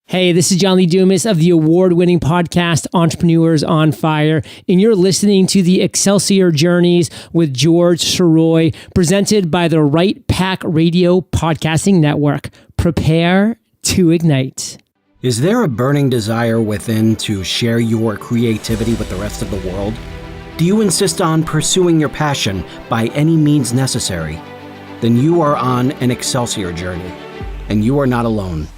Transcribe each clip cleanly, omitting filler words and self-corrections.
Hey, this is John Lee Dumas of the award-winning podcast Entrepreneurs on Fire, and you're listening to the Excelsior Journeys with George Sirois, presented by the Right Pack Radio Podcasting Network. Prepare to ignite. Is there a burning desire within to share your creativity with the rest of the world? Do you insist on pursuing your passion by any means necessary? Then you are on an Excelsior journey, and you are not alone.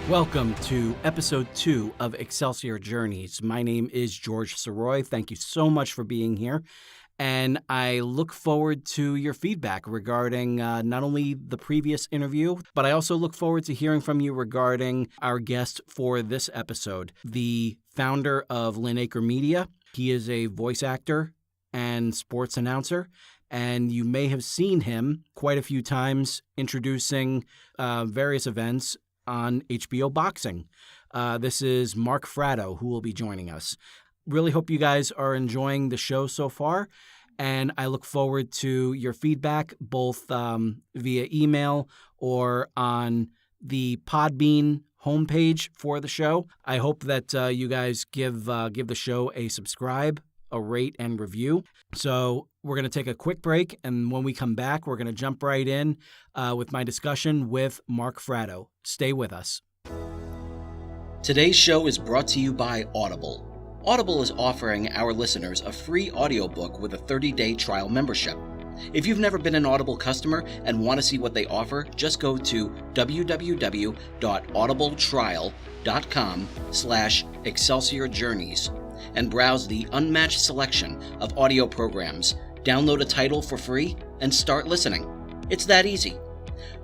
Welcome to episode 2 of Excelsior Journeys. My name is George Sirois. Thank you so much for being here. And I look forward to your feedback regarding not only the previous interview, but I also look forward to hearing from you regarding our guest for this episode, the founder of Linacre Media. He is a voice actor and sports announcer, and you may have seen him quite a few times introducing various events on HBO Boxing. This is Mark Fratto, who will be joining us. Really hope you guys are enjoying the show so far, and I look forward to your feedback, both via email or on the Podbean homepage for the show. I hope that you guys give the show a subscribe, a rate, and review. So we're going to take a quick break, and when we come back, we're going to jump right in with my discussion with Mark Fratto. Stay with us. Today's show is brought to you by Audible. Audible is offering our listeners a free audiobook with a 30-day trial membership. If you've never been an Audible customer and want to see what they offer, just go to www.audibletrial.com/Excelsior Journeys and browse the unmatched selection of audio programs. Download a title for free and start listening. It's that easy.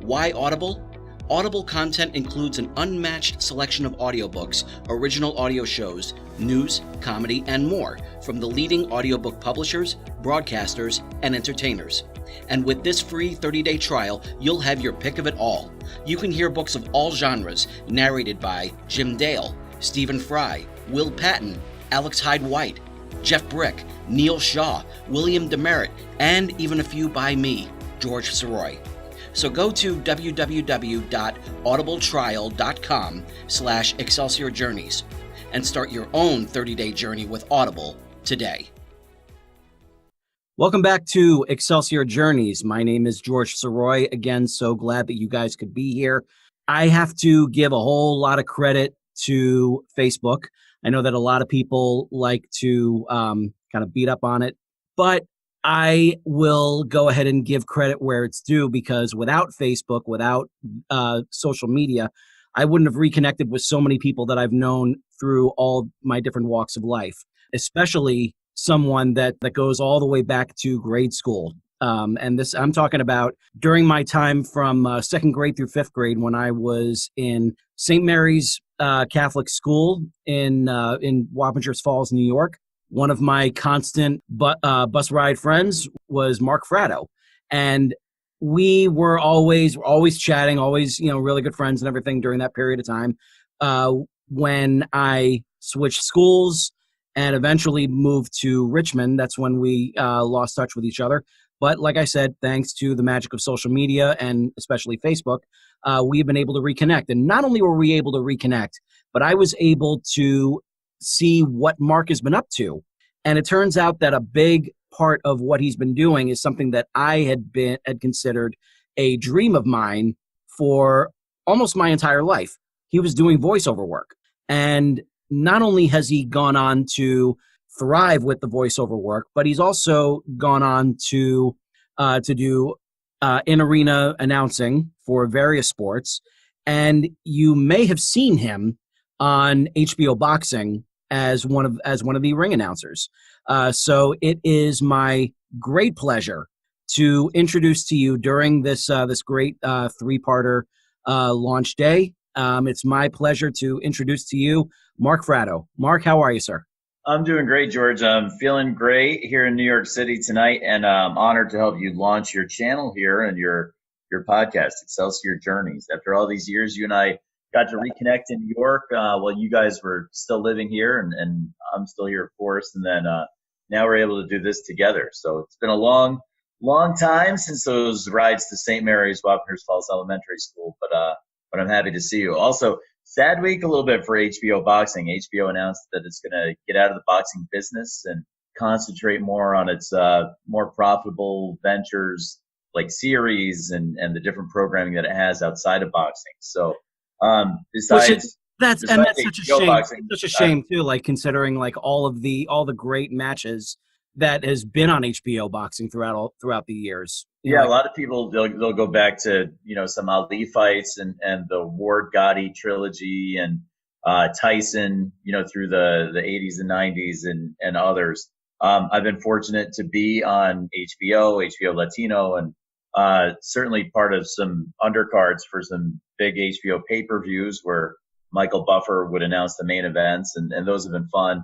Why Audible? Audible content includes an unmatched selection of audiobooks, original audio shows, news, comedy, and more from the leading audiobook publishers, broadcasters, and entertainers. And with this free 30-day trial, you'll have your pick of it all. You can hear books of all genres narrated by Jim Dale, Stephen Fry, Will Patton, Alex Hyde White, Jeff Brick, Neil Shaw, William Demerit, and even a few by me, George Sirois. So go to www.audibletrial.com/Excelsior Journeys and start your own 30-day journey with Audible today. Welcome back to Excelsior Journeys. My name is George Sirois. Again, so glad that you guys could be here. I have to give a whole lot of credit to Facebook. I know that a lot of people like to kind of beat up on it, but I will go ahead and give credit where it's due, because without Facebook, without social media, I wouldn't have reconnected with so many people that I've known through all my different walks of life, especially someone that goes all the way back to grade school. And this, I'm talking about during my time from second grade through fifth grade, when I was in St. Mary's Catholic School in Wappingers Falls, New York. One of my constant bus ride friends was Mark Fratto, and we were always chatting, always, really good friends and everything during that period of time. When I switched schools and eventually moved to Richmond, that's when we lost touch with each other. But like I said, thanks to the magic of social media and especially Facebook, we've been able to reconnect. And not only were we able to reconnect, but I was able to see what Mark has been up to. And it turns out that a big part of what he's been doing is something that I had considered a dream of mine for almost my entire life. He was doing voiceover work. And not only has he gone on to thrive with the voiceover work, but he's also gone on to do in-arena announcing for various sports. And you may have seen him on HBO Boxing as one of the ring announcers. So it is my great pleasure to introduce to you during this great three-parter launch day. It's my pleasure to introduce to you Mark Fratto. Mark, how are you, sir? I'm doing great, George. I'm feeling great here in New York City tonight, and I'm honored to help you launch your channel here and your podcast, Excelsior Journeys. After all these years, you and I got to reconnect in New York while you guys were still living here, and I'm still here, of course. And then now we're able to do this together. So it's been a long time since those rides to St. Mary's, Wappingers Falls Elementary School, but I'm happy to see you. Also, sad week a little bit for HBO Boxing. HBO announced that it's going to get out of the boxing business and concentrate more on its more profitable ventures like series and the different programming that it has outside of boxing. So besides that's such a HBO shame. boxing, Such a shame too. Like considering like all the great matches that has been on HBO boxing throughout the years. Yeah, a lot of people they'll go back to some Ali fights and the Ward Gotti trilogy and Tyson through the 80s and 90s and others. I've been fortunate to be on HBO Latino, and certainly part of some undercards for some big HBO pay-per-views where Michael Buffer would announce the main events, and those have been fun.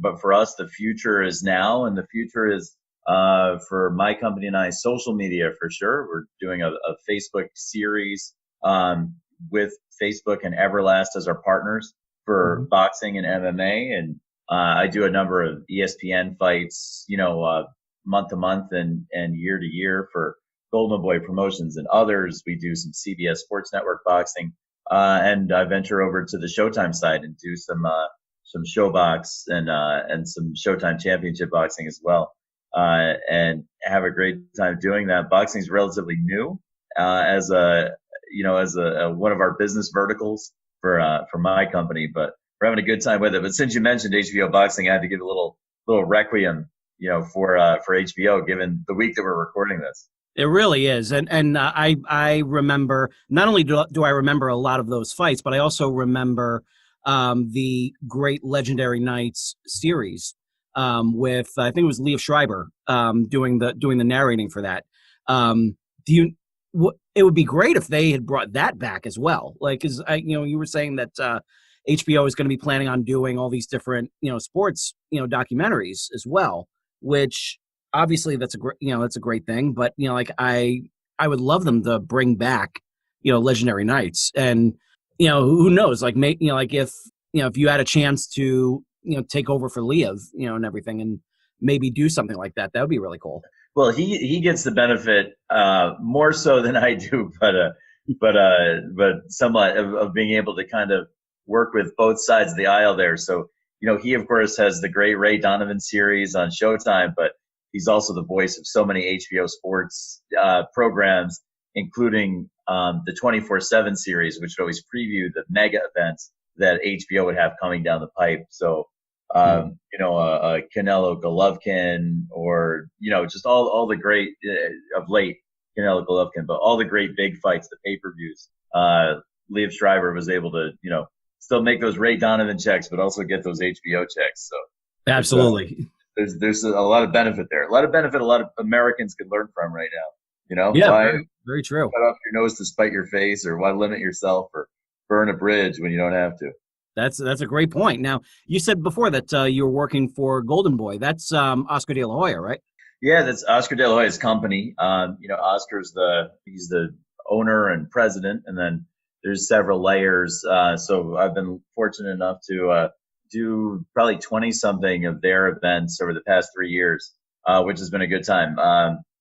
But for us, the future is now, and the future is for my company and I, social media for sure. We're doing a Facebook series with Facebook and Everlast as our partners for boxing and MMA, and I do a number of ESPN fights, month to month and year to year for Golden Boy Promotions and others. We do some CBS Sports Network boxing, and I venture over to the Showtime side and do some Showbox and some Showtime Championship boxing as well, and have a great time doing that. Boxing is relatively new as one of our business verticals for my company, but we're having a good time with it. But since you mentioned HBO boxing, I had to give a little requiem, for HBO, given the week that we're recording this. It really is, and I remember, not only do I remember a lot of those fights, but I also remember the great Legendary Nights series with I think it was Liev Schreiber doing the narrating for that. It would be great if they had brought that back as well. Like, because you were saying that HBO is going to be planning on doing all these different sports documentaries as well, which obviously that's a great thing. But like I would love them to bring back Legendary Nights, and who knows, like like if you had a chance to take over for Liev and everything, and maybe do something like that, that would be really cool. Well, he gets the benefit more so than I do, but somewhat of being able to kind of work with both sides of the aisle there. So he of course has the great Ray Donovan series on Showtime, but he's also the voice of so many HBO Sports programs, including the 24/7 series, which would always preview the mega events that HBO would have coming down the pipe. So Canelo Golovkin, or just all the great of late Canelo Golovkin, but all the great big fights, the pay-per-views. Liev Schreiber was able to still make those Ray Donovan checks, but also get those HBO checks. So absolutely, there's a lot of benefit there. A lot of Americans could learn from right now. Yeah, why very true. Cut off your nose to spite your face, or why limit yourself, or burn a bridge when you don't have to. That's a great point. Now, you said before that you were working for Golden Boy. That's Oscar De La Hoya, right? Yeah, that's Oscar De La Hoya's company. Oscar's he's the owner and president, and then there's several layers. So I've been fortunate enough to do probably 20 something of their events over the past 3 years, which has been a good time.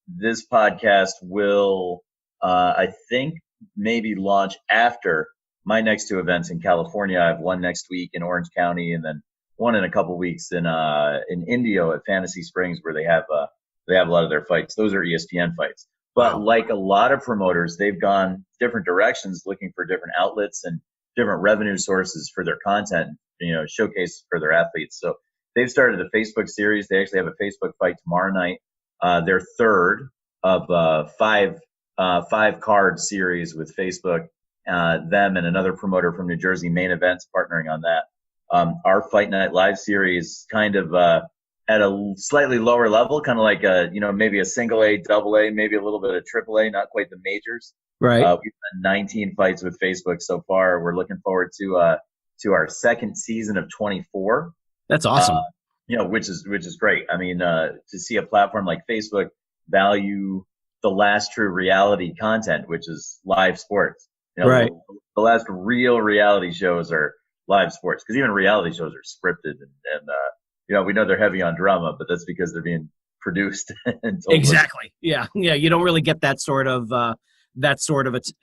This podcast will, I think, maybe launch after my next two events in California. I have one next week in Orange County, and then one in a couple weeks in Indio at Fantasy Springs, where they have a lot of their fights. Those are ESPN fights. But like a lot of promoters, they've gone different directions, looking for different outlets and different revenue sources for their content, showcase for their athletes. So they've started a Facebook series. They actually have a Facebook fight tomorrow night. Their third of five card series with Facebook. Them and another promoter from New Jersey, Main Events, partnering on that. Our Fight Night Live series kind of at a slightly lower level, kind of like maybe a single A, double A, maybe a little bit of triple A, not quite the majors. Right. We've done 19 fights with Facebook so far. We're looking forward to our second season of 24. That's awesome. Which is great. I mean, to see a platform like Facebook value the last true reality content, which is live sports. You know, Right. the last real reality shows are live sports, because even reality shows are scripted and you know, we know they're heavy on drama, but that's because they're being produced and told with. Exactly. Yeah. Yeah. You don't really get that sort of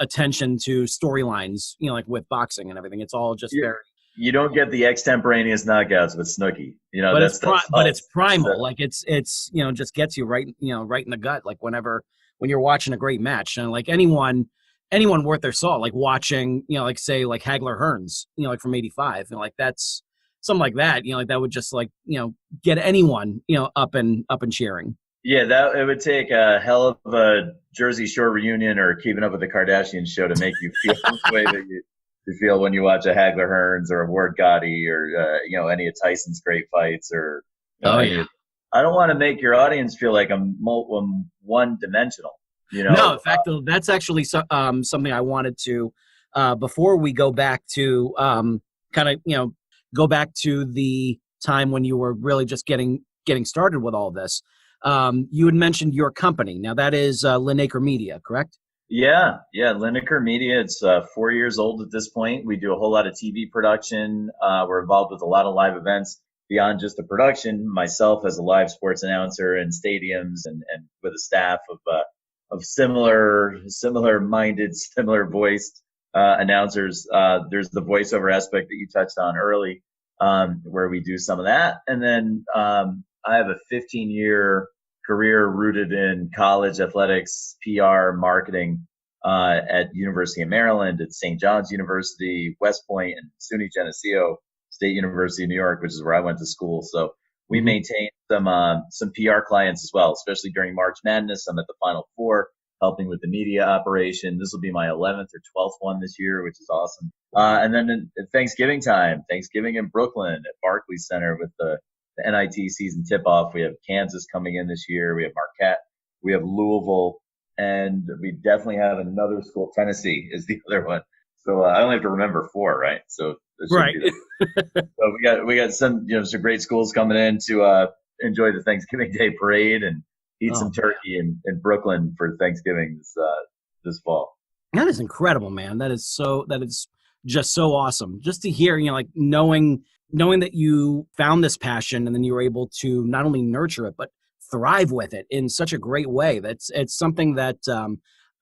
attention to storylines, you know, like with boxing and everything. It's all just very. You don't get the extemporaneous knockouts with Snooki. You know, But all, it's primal. Like it's you know, just gets you right, you know, right in the gut. Like when you're watching a great match, and like anyone worth their salt, like watching, you know, like say like Hagler Hearns, you know, like from '85, and like that's something like that, you know, like that would just like, you know, get anyone, you know, up and cheering. Yeah, that it would take a hell of a Jersey Shore reunion or Keeping Up with the Kardashians show to make you feel the way that you feel when you watch a Hagler Hearns or a Ward Gotti or you know, any of Tyson's great fights or you know, I don't want to make your audience feel like I'm one dimensional. You know, no, in fact, that's actually something I wanted to before we go back to kind of, you know, go back to the time when you were really just getting started with all this. You had mentioned your company. Now that is Linacre Media, correct? Yeah, Linacre Media. It's 4 years old at this point. We do a whole lot of TV production. We're involved with a lot of live events beyond just the production. Myself as a live sports announcer in stadiums and with a staff of similar minded, similar voiced announcers. There's the voiceover aspect that you touched on early, where we do some of that, and then I have a 15-year career rooted in college athletics, PR, marketing at University of Maryland, at St. John's University, West Point, and SUNY Geneseo State University of New York, which is where I went to school. So we maintain some PR clients as well, especially during March Madness. I'm at the Final Four, helping with the media operation. This will be my 11th or 12th one this year, which is awesome. And then at Thanksgiving time, Thanksgiving in Brooklyn at Barclays Center with the NIT season tip-off. We have Kansas coming in this year. We have Marquette. We have Louisville. And we definitely have another school. Tennessee is the other one. So I only have to remember 4, right? So right. So we got some, you know, some great schools coming in to enjoy the Thanksgiving Day parade and eat some turkey in Brooklyn for Thanksgiving this fall. That is incredible, man. That is just so awesome. Just to hear, you know, like knowing that you found this passion and then you were able to not only nurture it, but thrive with it in such a great way. It's something that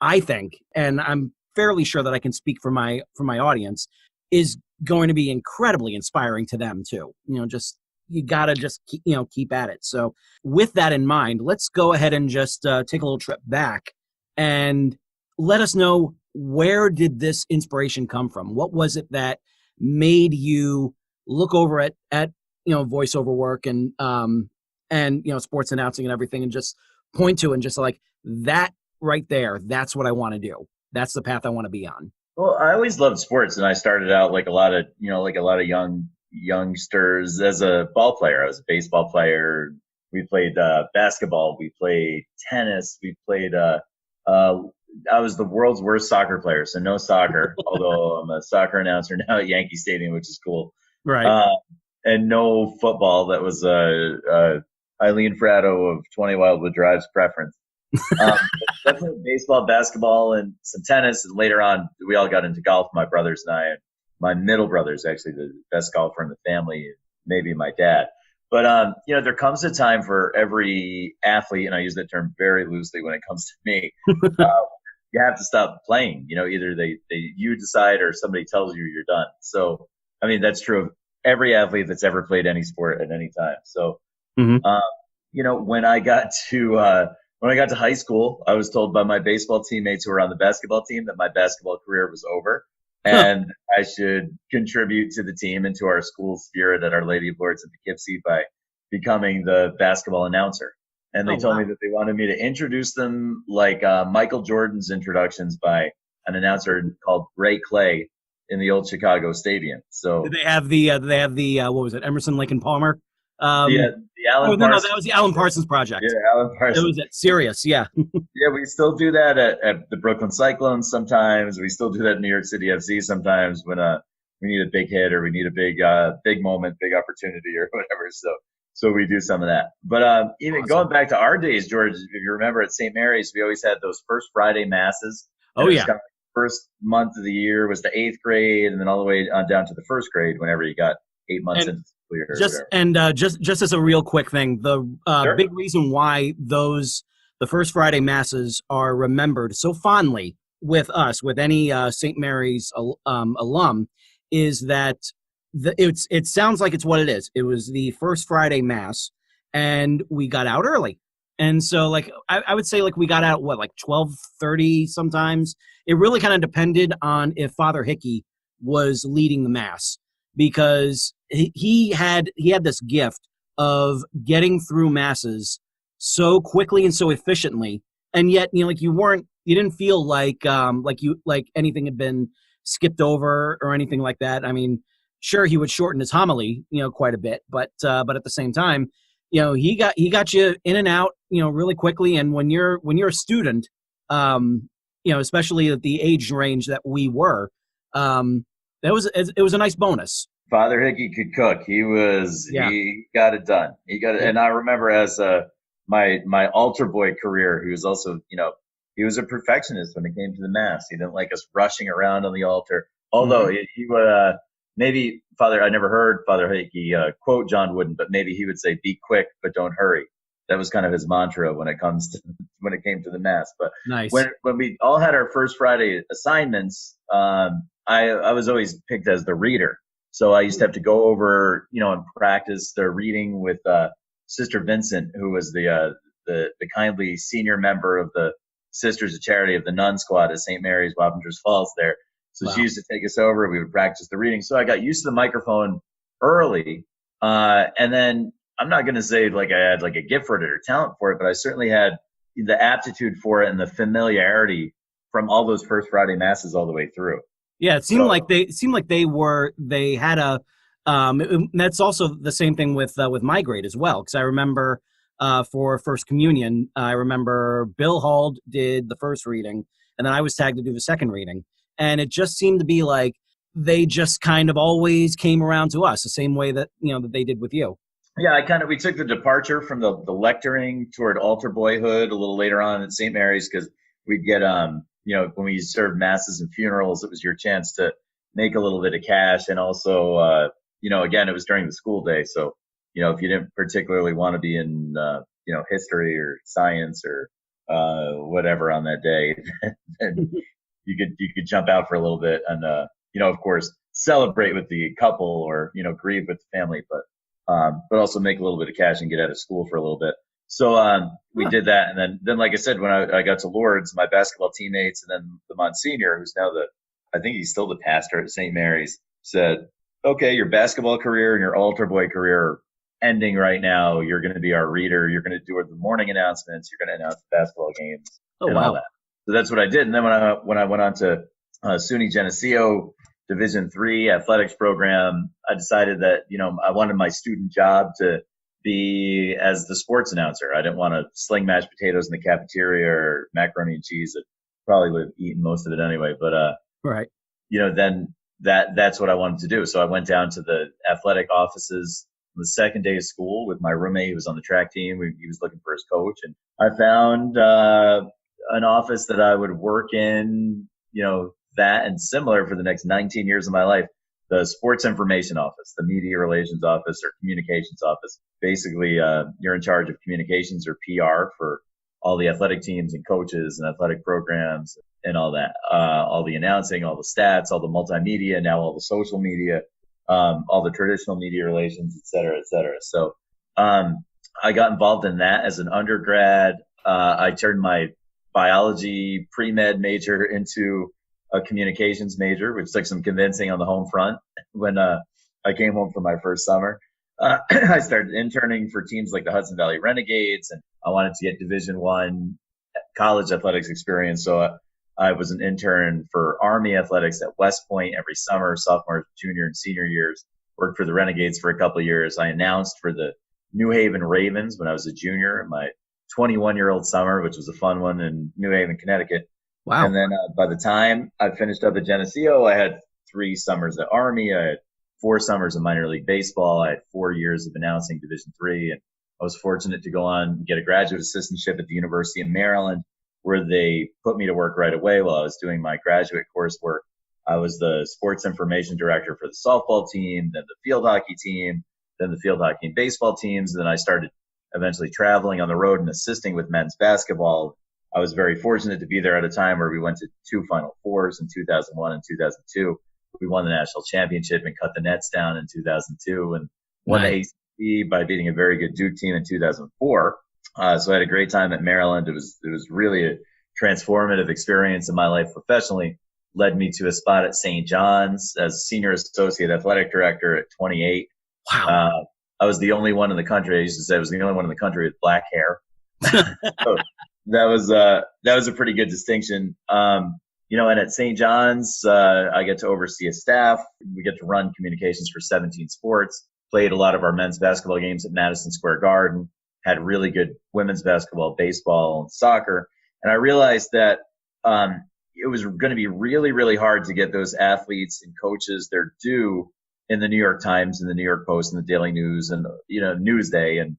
I think, and I'm fairly sure that I can speak for my audience, is going to be incredibly inspiring to them too. You know, just you gotta just keep at it. So with that in mind, let's go ahead and just take a little trip back and let us know, where did this inspiration come from? What was it that made you look over at you know, voiceover work and you know, sports announcing and everything, and just point to and just like that right there, that's what I want to do. That's the path I want to be on. Well, I always loved sports, and I started out like a lot of youngsters as a ball player. I was a baseball player. We played basketball. We played tennis. We played. I was the world's worst soccer player, so no soccer. Although I'm a soccer announcer now at Yankee Stadium, which is cool. Right. And no football. That was Eileen Fratto of 20 Wildwood Drive's preference. Definitely baseball, basketball, and some tennis. And later on, we all got into golf, my brothers and I. And my middle brother is actually the best golfer in the family, maybe my dad. But, you know, there comes a time for every athlete, and I use that term very loosely when it comes to me. You have to stop playing. You know, either you decide or somebody tells you you're done. So, I mean, that's true of every athlete that's ever played any sport at any time. So, you know, when I got to high school, I was told by my baseball teammates who were on the basketball team that my basketball career was over, and I should contribute to the team and to our school spirit at Our Lady of Lords at Poughkeepsie by becoming the basketball announcer. And they told me that they wanted me to introduce them like Michael Jordan's introductions by an announcer called Ray Clay in the old Chicago Stadium. So did they have the what was it, Emerson, Lake and Palmer? The Alan Parsons. No, that was the Alan Parsons project. Yeah, Alan Parsons. It was at Sirius, yeah. Yeah, we still do that at the Brooklyn Cyclones sometimes. We still do that in New York City FC sometimes when we need a big hit or we need a big moment, big opportunity or whatever. So we do some of that. But even going back to our days, George, if you remember at St. Mary's, we always had those first Friday masses. Oh, yeah. first month of the year was the 8th grade, and then all the way on down to the 1st grade whenever you got 8 months into the school year. Just as a real quick thing, the Sure. big reason why the first Friday masses are remembered so fondly with us, with any St. Mary's alum, is that it sounds like it's what it is. It was the first Friday mass, and we got out early. And so, like, I would say, like, we got out, like 12:30 sometimes. It really kind of depended on if Father Hickey was leading the mass, because he had this gift of getting through masses so quickly and so efficiently, and yet, like, you didn't feel like anything had been skipped over or anything like that. I mean, sure, he would shorten his homily, quite a bit, but at the same time, he got you in and out, really quickly. And when you're a student, especially at the age range that we were, it was a nice bonus. Father Hickey could cook. He got it done. He got it. Yeah. And I remember as my altar boy career, he was also, he was a perfectionist when it came to the mass. He didn't like us rushing around on the altar. Although he would, maybe I never heard Father Hickey quote John Wooden, but maybe he would say, "Be quick, but don't hurry." That was kind of his mantra when it came to the mass. But Nice. when we all had our first Friday assignments, I was always picked as the reader. So I used to have to go over, and practice the reading with Sister Vincent, who was the kindly senior member of the Sisters of Charity of the Nun Squad at St. Mary's, Wappingers Falls there. So Wow. she used to take us over. We would practice the reading. So I got used to the microphone early. And then I'm not going to say like I had like a gift for it or talent for it, but I certainly had the aptitude for it and the familiarity from all those first Friday masses all the way through. Yeah, it seemed like they had a. That's also the same thing with my grade as well, because I remember for First Communion, I remember Bill Hald did the first reading, and then I was tagged to do the second reading, and it just seemed to be like they just kind of always came around to us the same way that that they did with you. Yeah, we took the departure from the lecturing toward altar boyhood a little later on at St. Mary's, because we'd get when we served masses and funerals, it was your chance to make a little bit of cash. And also, again, it was during the school day. So, if you didn't particularly want to be in, history or science or whatever on that day, then you could jump out for a little bit and, of course, celebrate with the couple or, grieve with the family, but also make a little bit of cash and get out of school for a little bit. So we did that, and then like I said, when I got to Lourdes, my basketball teammates and then the Monsignor, who's now I think he's still the pastor at St. Mary's, said, "Okay, your basketball career and your altar boy career are ending right now. You're going to be our reader. You're going to do the morning announcements. You're going to announce the basketball games and all that." So that's what I did. And then when I went on to SUNY Geneseo Division III athletics program, I decided that I wanted my student job to be as the sports announcer. I didn't want to sling mashed potatoes in the cafeteria or macaroni and cheese. I probably would have eaten most of it anyway. But right, then that's what I wanted to do. So I went down to the athletic offices on the second day of school with my roommate who was on the track team. He was looking for his coach, and I found an office that I would work in. That and similar for the next 19 years of my life. The sports information office, the media relations office, or communications office. Basically, you're in charge of communications or PR for all the athletic teams and coaches and athletic programs and all that. All the announcing, all the stats, all the multimedia, now all the social media, all the traditional media relations, et cetera, et cetera. So I got involved in that as an undergrad. I turned my biology pre-med major into a communications major, which took some convincing on the home front. When I came home from my first summer, I started interning for teams like the Hudson Valley Renegades, and I wanted to get Division I college athletics experience. So I was an intern for Army athletics at West Point every summer, sophomore, junior, and senior years. Worked for the Renegades for a couple of years. I announced for the New Haven Ravens when I was a junior in my 21-year-old summer, which was a fun one in New Haven, Connecticut. Wow. And then by the time I finished up at Geneseo, I had 3 summers at Army. I had 4 summers of minor league baseball. I had 4 years of announcing Division III. And I was fortunate to go on and get a graduate assistantship at the University of Maryland where they put me to work right away while I was doing my graduate coursework. I was the sports information director for the softball team, then the field hockey team, then the field hockey and baseball teams. Then I started eventually traveling on the road and assisting with men's basketball. I was very fortunate to be there at a time where we went to 2 Final Fours in 2001 and 2002. We won the national championship and cut the nets down in 2002 and won the ACC by beating a very good Duke team in 2004. So I had a great time at Maryland. It was really a transformative experience in my life professionally. Led me to a spot at St. John's as senior associate athletic director at 28. Wow. I was the only one in the country. I used to say I was the only one in the country with black hair. So that was a pretty good distinction. And at St. John's, I get to oversee a staff. We get to run communications for 17 sports. Played a lot of our men's basketball games at Madison Square Garden. Had really good women's basketball, baseball, and soccer. And I realized that it was going to be really, really hard to get those athletes and coaches their due in the New York Times and the New York Post and the Daily News and, Newsday and,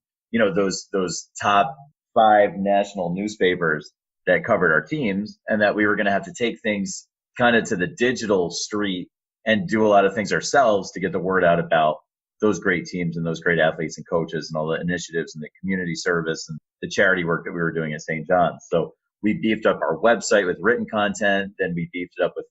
those top 5 national newspapers that covered our teams, and that we were going to have to take things kind of to the digital street and do a lot of things ourselves to get the word out about those great teams and those great athletes and coaches and all the initiatives and the community service and the charity work that we were doing at St. John's. So we beefed up our website with written content. Then we beefed it up with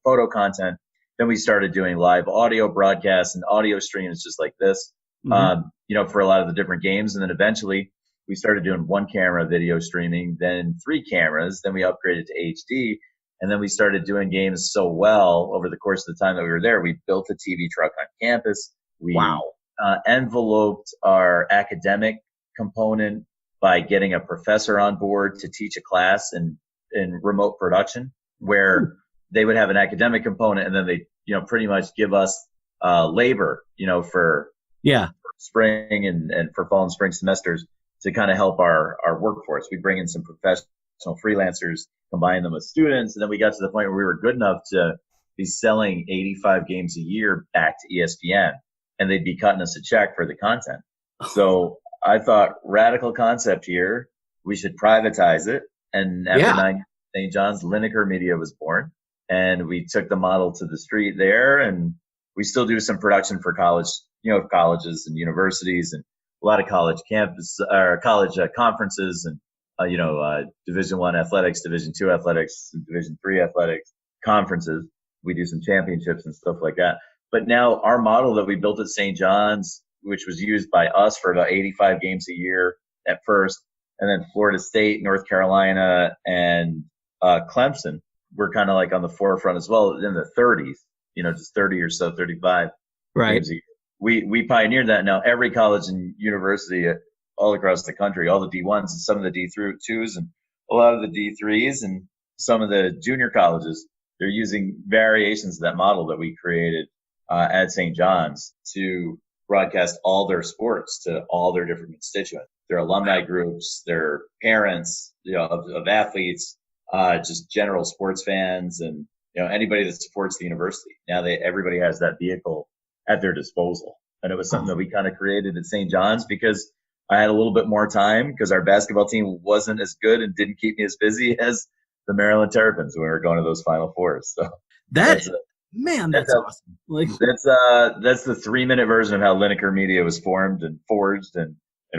photo content. Then we started doing live audio broadcasts and audio streams just like this, for a lot of the different games. And then eventually we started doing 1 camera video streaming, then 3 cameras. Then we upgraded to HD. And then we started doing games so well over the course of the time that we were there. We built a TV truck on campus. We enveloped our academic component by getting a professor on board to teach a class in remote production, where they would have an academic component and then they, pretty much give us labor, for spring and for fall and spring semesters to kind of help our workforce. We bring in some professional freelancers, combine them with students, and then we got to the point where we were good enough to be selling 85 games a year back to ESPN, and they'd be cutting us a check for the content. So I thought, radical concept here. We should privatize it. And after 9 years at St. John's, Linacre Media was born. And we took the model to the street there. And we still do some production for colleges and universities and a lot of college conferences and, Division I athletics, Division II athletics, Division III athletics conferences. We do some championships and stuff like that. But now our model that we built at St. John's, which was used by us for about 85 games a year at first, and then Florida State, North Carolina, and Clemson were kind of like on the forefront as well in the 30s, just 30 or so, 35 games a year. We pioneered that. Now every college and university all across the country, all the D1s and some of the D2s and a lot of the D3s and some of the junior colleges, they're using variations of that model that we created at St. John's to broadcast all their sports to all their different constituents, their alumni groups, their parents, of athletes, just general sports fans, and anybody that supports the university. Now everybody has that vehicle at their disposal, and it was something that we kind of created at St. John's because I had a little bit more time because our basketball team wasn't as good and didn't keep me as busy as the Maryland Terrapins when we were going to those Final Fours. So that's awesome. That's the 3-minute version of how Linacre Media was formed and forged and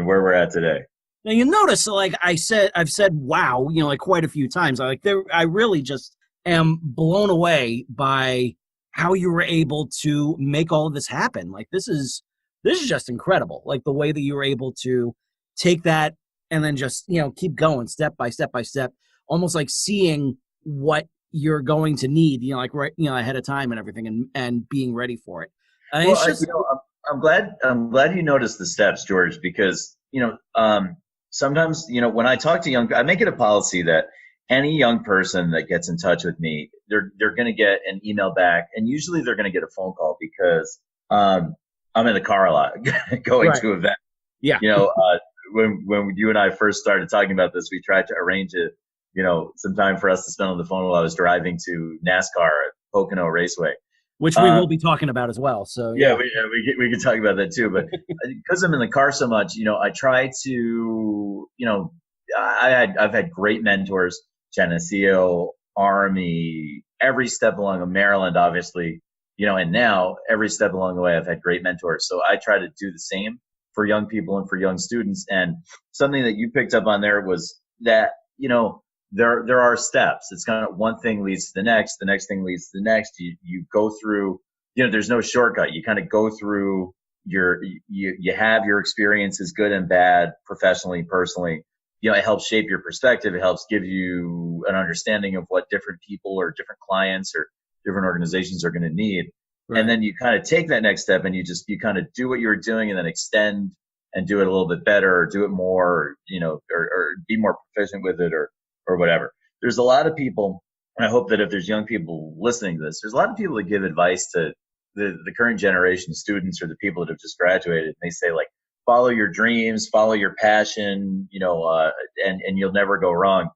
where we're at today. Now you notice, like I've said, wow, quite a few times. I really just am blown away by how you were able to make all of this happen. Like this is just incredible. Like the way that you were able to take that and then just keep going step by step by step, almost like seeing what you're going to need, ahead of time and everything, and being ready for it. I'm glad you noticed the steps, George, because sometimes when I talk to I make it a policy that any young person that gets in touch with me, they're going to get an email back, and usually they're going to get a phone call because I'm in the car a lot going to events. Yeah. When you and I first started talking about this, we tried to arrange it, some time for us to spend on the phone while I was driving to NASCAR at Pocono Raceway, which we will be talking about as well. So we could talk about that too. But because I'm in the car so much, I try to, I've had great mentors, Geneseo, Army, every step along the Maryland, obviously, and now every step along the way, I've had great mentors. So I try to do the same for young people and for young students. And something that you picked up on there was that, there are steps. It's kind of one thing leads to the next thing leads to the next. You go through, there's no shortcut. You kind of go through you have your experiences, good and bad, professionally, personally. It helps shape your perspective. It helps give you an understanding of what different people or different clients or different organizations are going to need. Right. And then you kind of take that next step and you kind of do what you were doing and then extend and do it a little bit better or do it more, or be more proficient with it or whatever. There's a lot of people, and I hope that if there's young people listening to this, there's a lot of people that give advice to the current generation of students or the people that have just graduated. And they say, like, follow your dreams, follow your passion, and you'll never go wrong.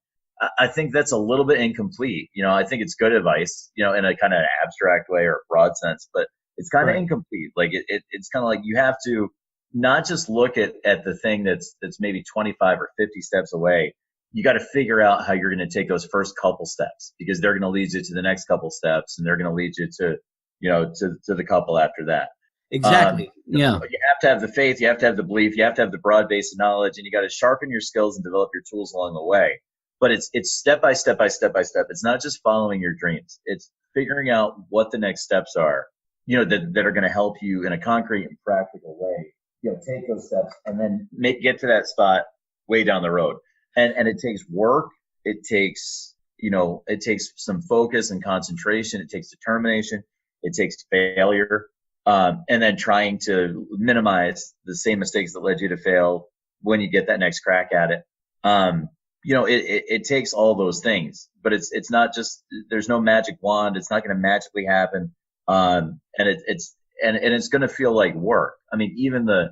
I think that's a little bit incomplete. I think it's good advice, in a kind of abstract way or broad sense, but it's kind of incomplete. Like it's kind of like you have to not just look at the thing that's maybe 25 or 50 steps away. You got to figure out how you're going to take those first couple steps, because they're going to lead you to the next couple steps, and they're going to lead you to the couple after that. Exactly. Yeah. You have to have the faith. You have to have the belief. You have to have the broad base of knowledge, and you got to sharpen your skills and develop your tools along the way. But it's step by step by step by step. It's not just following your dreams. It's figuring out what the next steps are, that are going to help you in a concrete and practical way. Take those steps and then get to that spot way down the road. And it takes work. It takes some focus and concentration. It takes determination. It takes failure. And then trying to minimize the same mistakes that led you to fail when you get that next crack at it. It takes all those things, but it's not just, there's no magic wand. It's not going to magically happen. And it's going to feel like work. I mean, even the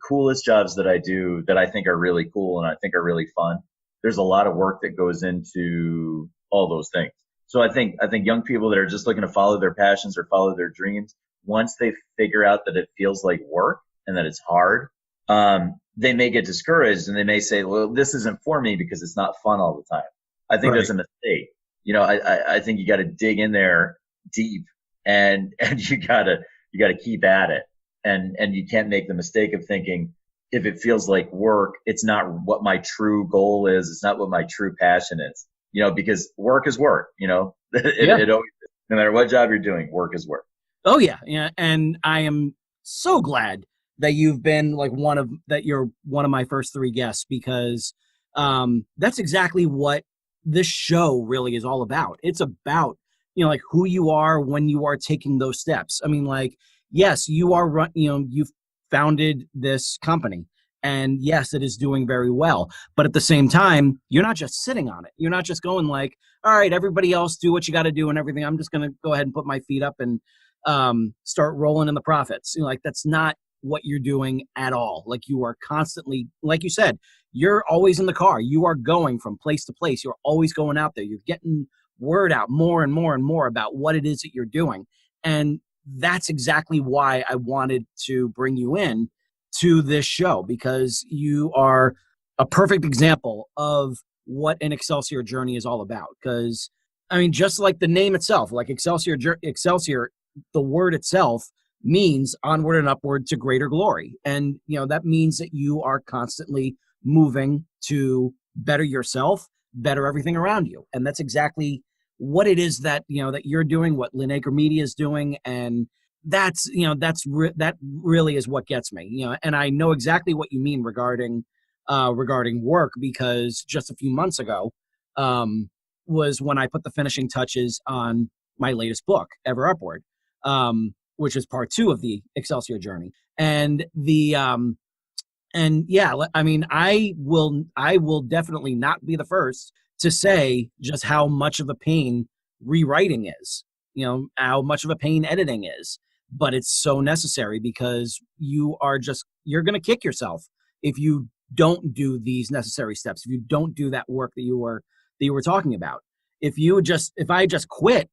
coolest jobs that I do that I think are really cool and I think are really fun, there's a lot of work that goes into all those things. So I think young people that are just looking to follow their passions or follow their dreams, once they figure out that it feels like work and that it's hard, they may get discouraged and they may say, well, this isn't for me because it's not fun all the time. I think that's a mistake. I think you got to dig in there deep and you got to keep at it. And you can't make the mistake of thinking, if it feels like work, it's not what my true goal is. It's not what my true passion is, because work is work, it always, no matter what job you're doing, work is work. Oh yeah. Yeah. And I am so glad that you've been you're one of my first 3 guests, because that's exactly what this show really is all about. It's about, like who you are when you are taking those steps. I mean, like, yes, you are, you've founded this company, and yes, it is doing very well. But at the same time, you're not just sitting on it. You're not just going like, all right, everybody else do what you got to do and everything. I'm just going to go ahead and put my feet up and start rolling in the profits. Like, that's not what you're doing at all. Like, you are constantly, like you said, you're always in the car. You are going from place to place. You're always going out there. You're getting word out more and more and more about what it is that you're doing. And that's exactly why I wanted to bring you in to this show, because you are a perfect example of what an Excelsior journey is all about. Because, I mean, just like the name itself, like Excelsior, the word itself means onward and upward to greater glory. And, that means that you are constantly moving to better yourself, better everything around you. And that's exactly what it is that, that you're doing, what Linacre Media is doing. And that's, that really is what gets me, and I know exactly what you mean regarding work, because just a few months ago, was when I put the finishing touches on my latest book, Ever Upward, which is part 2 of the Excelsior journey. And I mean, I will definitely not be the first to say just how much of a pain rewriting is, how much of a pain editing is, but it's so necessary, because you're going to kick yourself if you don't do these necessary steps, if you don't do that work that you were talking about. If I just quit,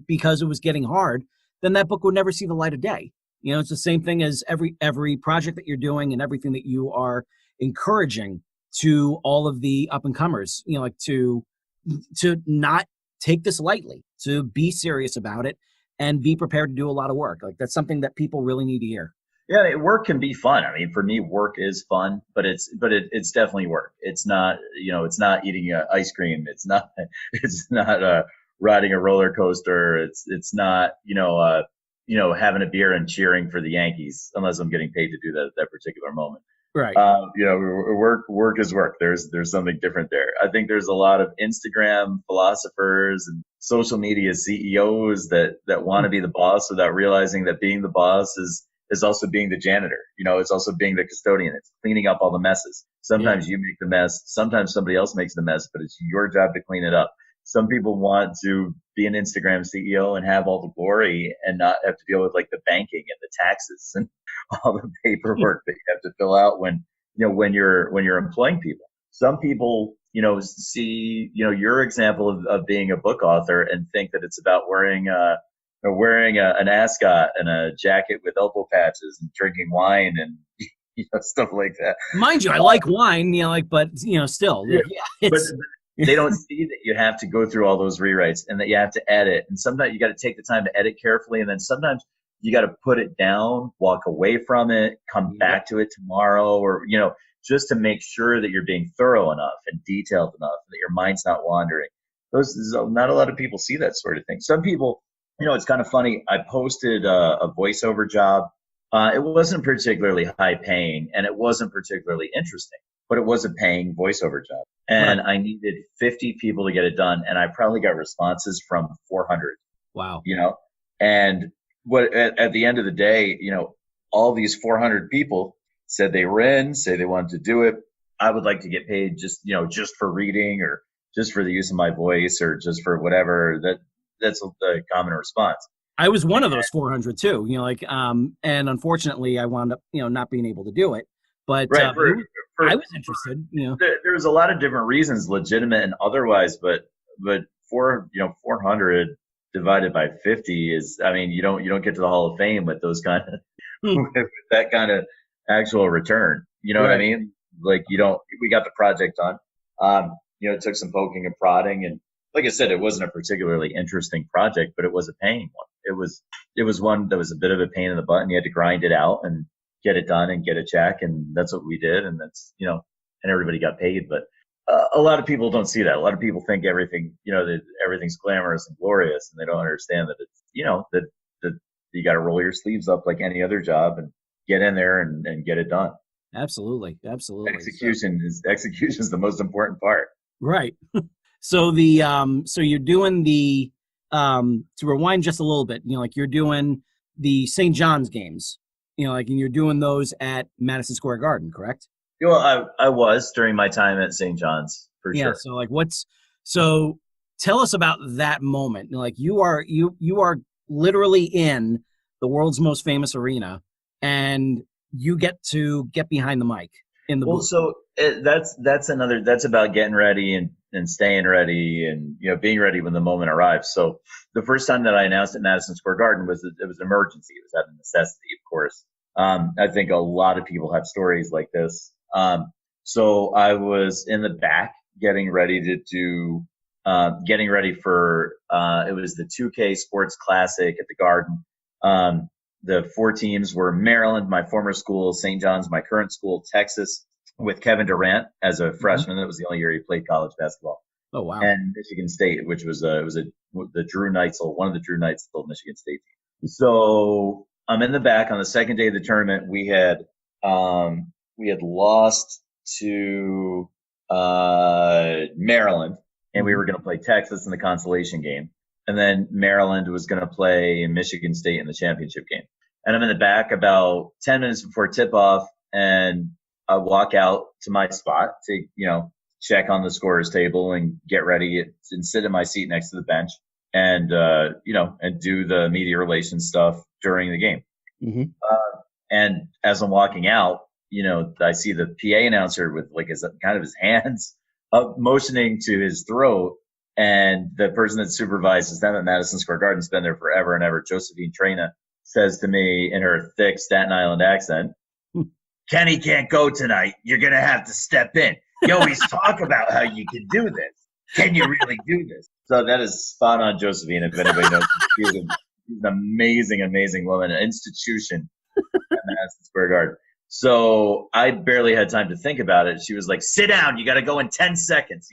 because it was getting hard, then that book would never see the light of day. It's the same thing as every project that you're doing and everything that you are encouraging to all of the up and comers, like to not take this lightly, to be serious about it and be prepared to do a lot of work. Like that's something that people really need to hear. Yeah, work can be fun. I mean, for me, work is fun, but it's definitely work. It's not, it's not eating ice cream. It's not riding a roller coaster. It's not, having a beer and cheering for the Yankees, unless I'm getting paid to do that at that particular moment. Right. Work is work. There's something different there. I think there's a lot of Instagram philosophers and social media CEOs that want to be the boss without realizing that being the boss is also being the janitor. It's also being the custodian. It's cleaning up all the messes. Sometimes you make the mess. Sometimes somebody else makes the mess, but it's your job to clean it up. Some people want to be an Instagram CEO and have all the glory and not have to deal with like the banking and the taxes and all the paperwork that you have to fill out when you're employing people. Some people, see, your example of being a book author and think that it's about wearing an ascot and a jacket with elbow patches and drinking wine and stuff like that. Mind you, I like wine, but still, but they don't see that you have to go through all those rewrites and that you have to edit. And sometimes you got to take the time to edit carefully. And then sometimes you got to put it down, walk away from it, come back to it tomorrow, or, just to make sure that you're being thorough enough and detailed enough that your mind's not wandering. Not a lot of people see that sort of thing. Some people, it's kind of funny. I posted a voiceover job. It wasn't particularly high paying and it wasn't particularly interesting, but it was a paying voiceover job. And I needed 50 people to get it done. And I probably got responses from 400. Wow. And at the end of the day, all these 400 people said they were in, say they wanted to do it. I would like to get paid just for reading or just for the use of my voice or just for whatever. That's a common response. I was one of those 400 too, and unfortunately I wound up, not being able to do it, but I was interested, There's a lot of different reasons, legitimate and otherwise, but 400 divided by 50 is, you don't get to the Hall of Fame with those kind of, with that kind of actual return. You know what I mean? Like we got the project done. It took some poking and prodding, and like I said, it wasn't a particularly interesting project, but it was a paying one. It was one that was a bit of a pain in the butt, and you had to grind it out and get it done and get a check, and that's what we did, and that's and everybody got paid. But a lot of people don't see that. A lot of people think everything that everything's glamorous and glorious, and they don't understand that it's that you got to roll your sleeves up like any other job and get in there and get it done. Absolutely. Execution is the most important part. Right. So you're doing the to rewind just a little bit, you're doing the St. John's games, and you're doing those at Madison Square Garden, correct? Well, I was during my time at St. John's for sure. So tell us about that moment. You are literally in the world's most famous arena, and you get to get behind the mic in the booth. So that's about getting ready and staying ready and being ready when the moment arrives. So the first time that I announced at Madison Square Garden it was an emergency. It was out of necessity, of course. I think a lot of people have stories like this. So I was in the back getting ready for it was the 2K Sports Classic at the Garden. The 4 teams were Maryland, my former school, St. John's, my current school, Texas, with Kevin Durant as a freshman. That was the only year he played college basketball. Oh, wow. And Michigan State, which was one of the Drew Neitzel Michigan State teams. So I'm in the back on the second day of the tournament. We had lost to Maryland, and we were going to play Texas in the consolation game. And then Maryland was going to play Michigan State in the championship game. And I'm in the back about 10 minutes before tip-off, and I walk out to my spot to, check on the scorer's table and get ready and sit in my seat next to the bench and, and do the media relations stuff during the game. Mm-hmm. And as I'm walking out, I see the PA announcer with his hands up, motioning to his throat. And the person that supervises them at Madison Square Garden has been there forever and ever, Josephine Trena, says to me in her thick Staten Island accent, Kenny can't go tonight. You're going to have to step in. You always talk about how you can do this. Can you really do this? So that is spot on, Josephine. If anybody knows, she's an amazing, amazing woman, an institution at Madison Square Garden. So I barely had time to think about it. She was like, sit down. You got to go in 10 seconds,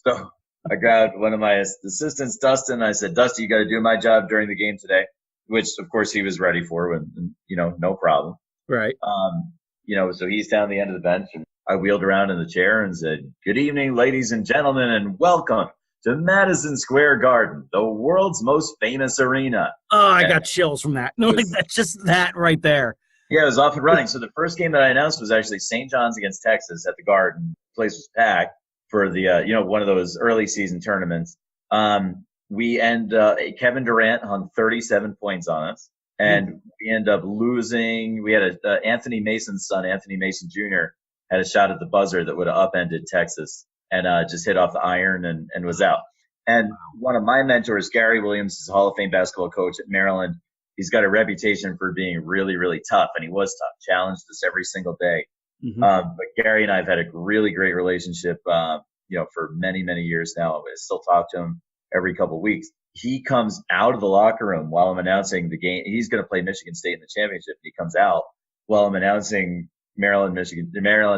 So I grabbed one of my assistants, Dustin. I said, Dusty, you got to do my job during the game today, which, of course, he was ready for, and no problem. Right. So he's down the end of the bench, and I wheeled around in the chair and said, good evening, ladies and gentlemen, and welcome to Madison Square Garden, the world's most famous arena. Oh, I got chills from that. No, that's just that right there. Yeah, it was off and running. So the first game that I announced was actually St. John's against Texas at the Garden. The place was packed for the, one of those early season tournaments. Kevin Durant hung 37 points on us, and we ended up losing. We had Anthony Mason's son, Anthony Mason Jr., had a shot at the buzzer that would have upended Texas and just hit off the iron and was out. And one of my mentors, Gary Williams, is a Hall of Fame basketball coach at Maryland. He's got a reputation for being really, really tough, and he was tough, challenged us every single day. Mm-hmm. But Gary and I have had a really great relationship, for many, many years now. I still talk to him every couple of weeks. He comes out of the locker room while I'm announcing the game. He's going to play Michigan State in the championship. He comes out while I'm announcing Maryland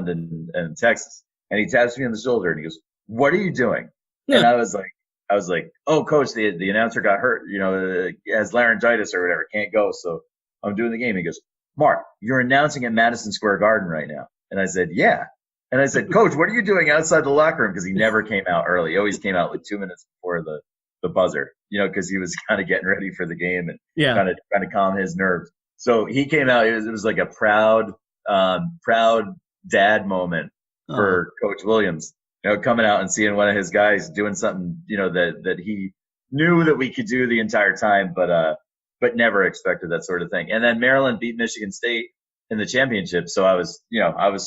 and Texas. And he taps me on the shoulder and he goes, what are you doing? Yeah. And I was like, oh, coach, the announcer got hurt, has laryngitis or whatever, can't go. So I'm doing the game. He goes, Mark, you're announcing at Madison Square Garden right now. And I said, yeah. And I said, coach, what are you doing outside the locker room? Because he never came out early. He always came out like 2 minutes before the buzzer, because he was kind of getting ready for the game and kind of trying to calm his nerves. So he came out. It was like a proud dad moment for Coach Williams, coming out and seeing one of his guys doing something, that he knew that we could do the entire time, but never expected that sort of thing. And then Maryland beat Michigan State in the championship. So I was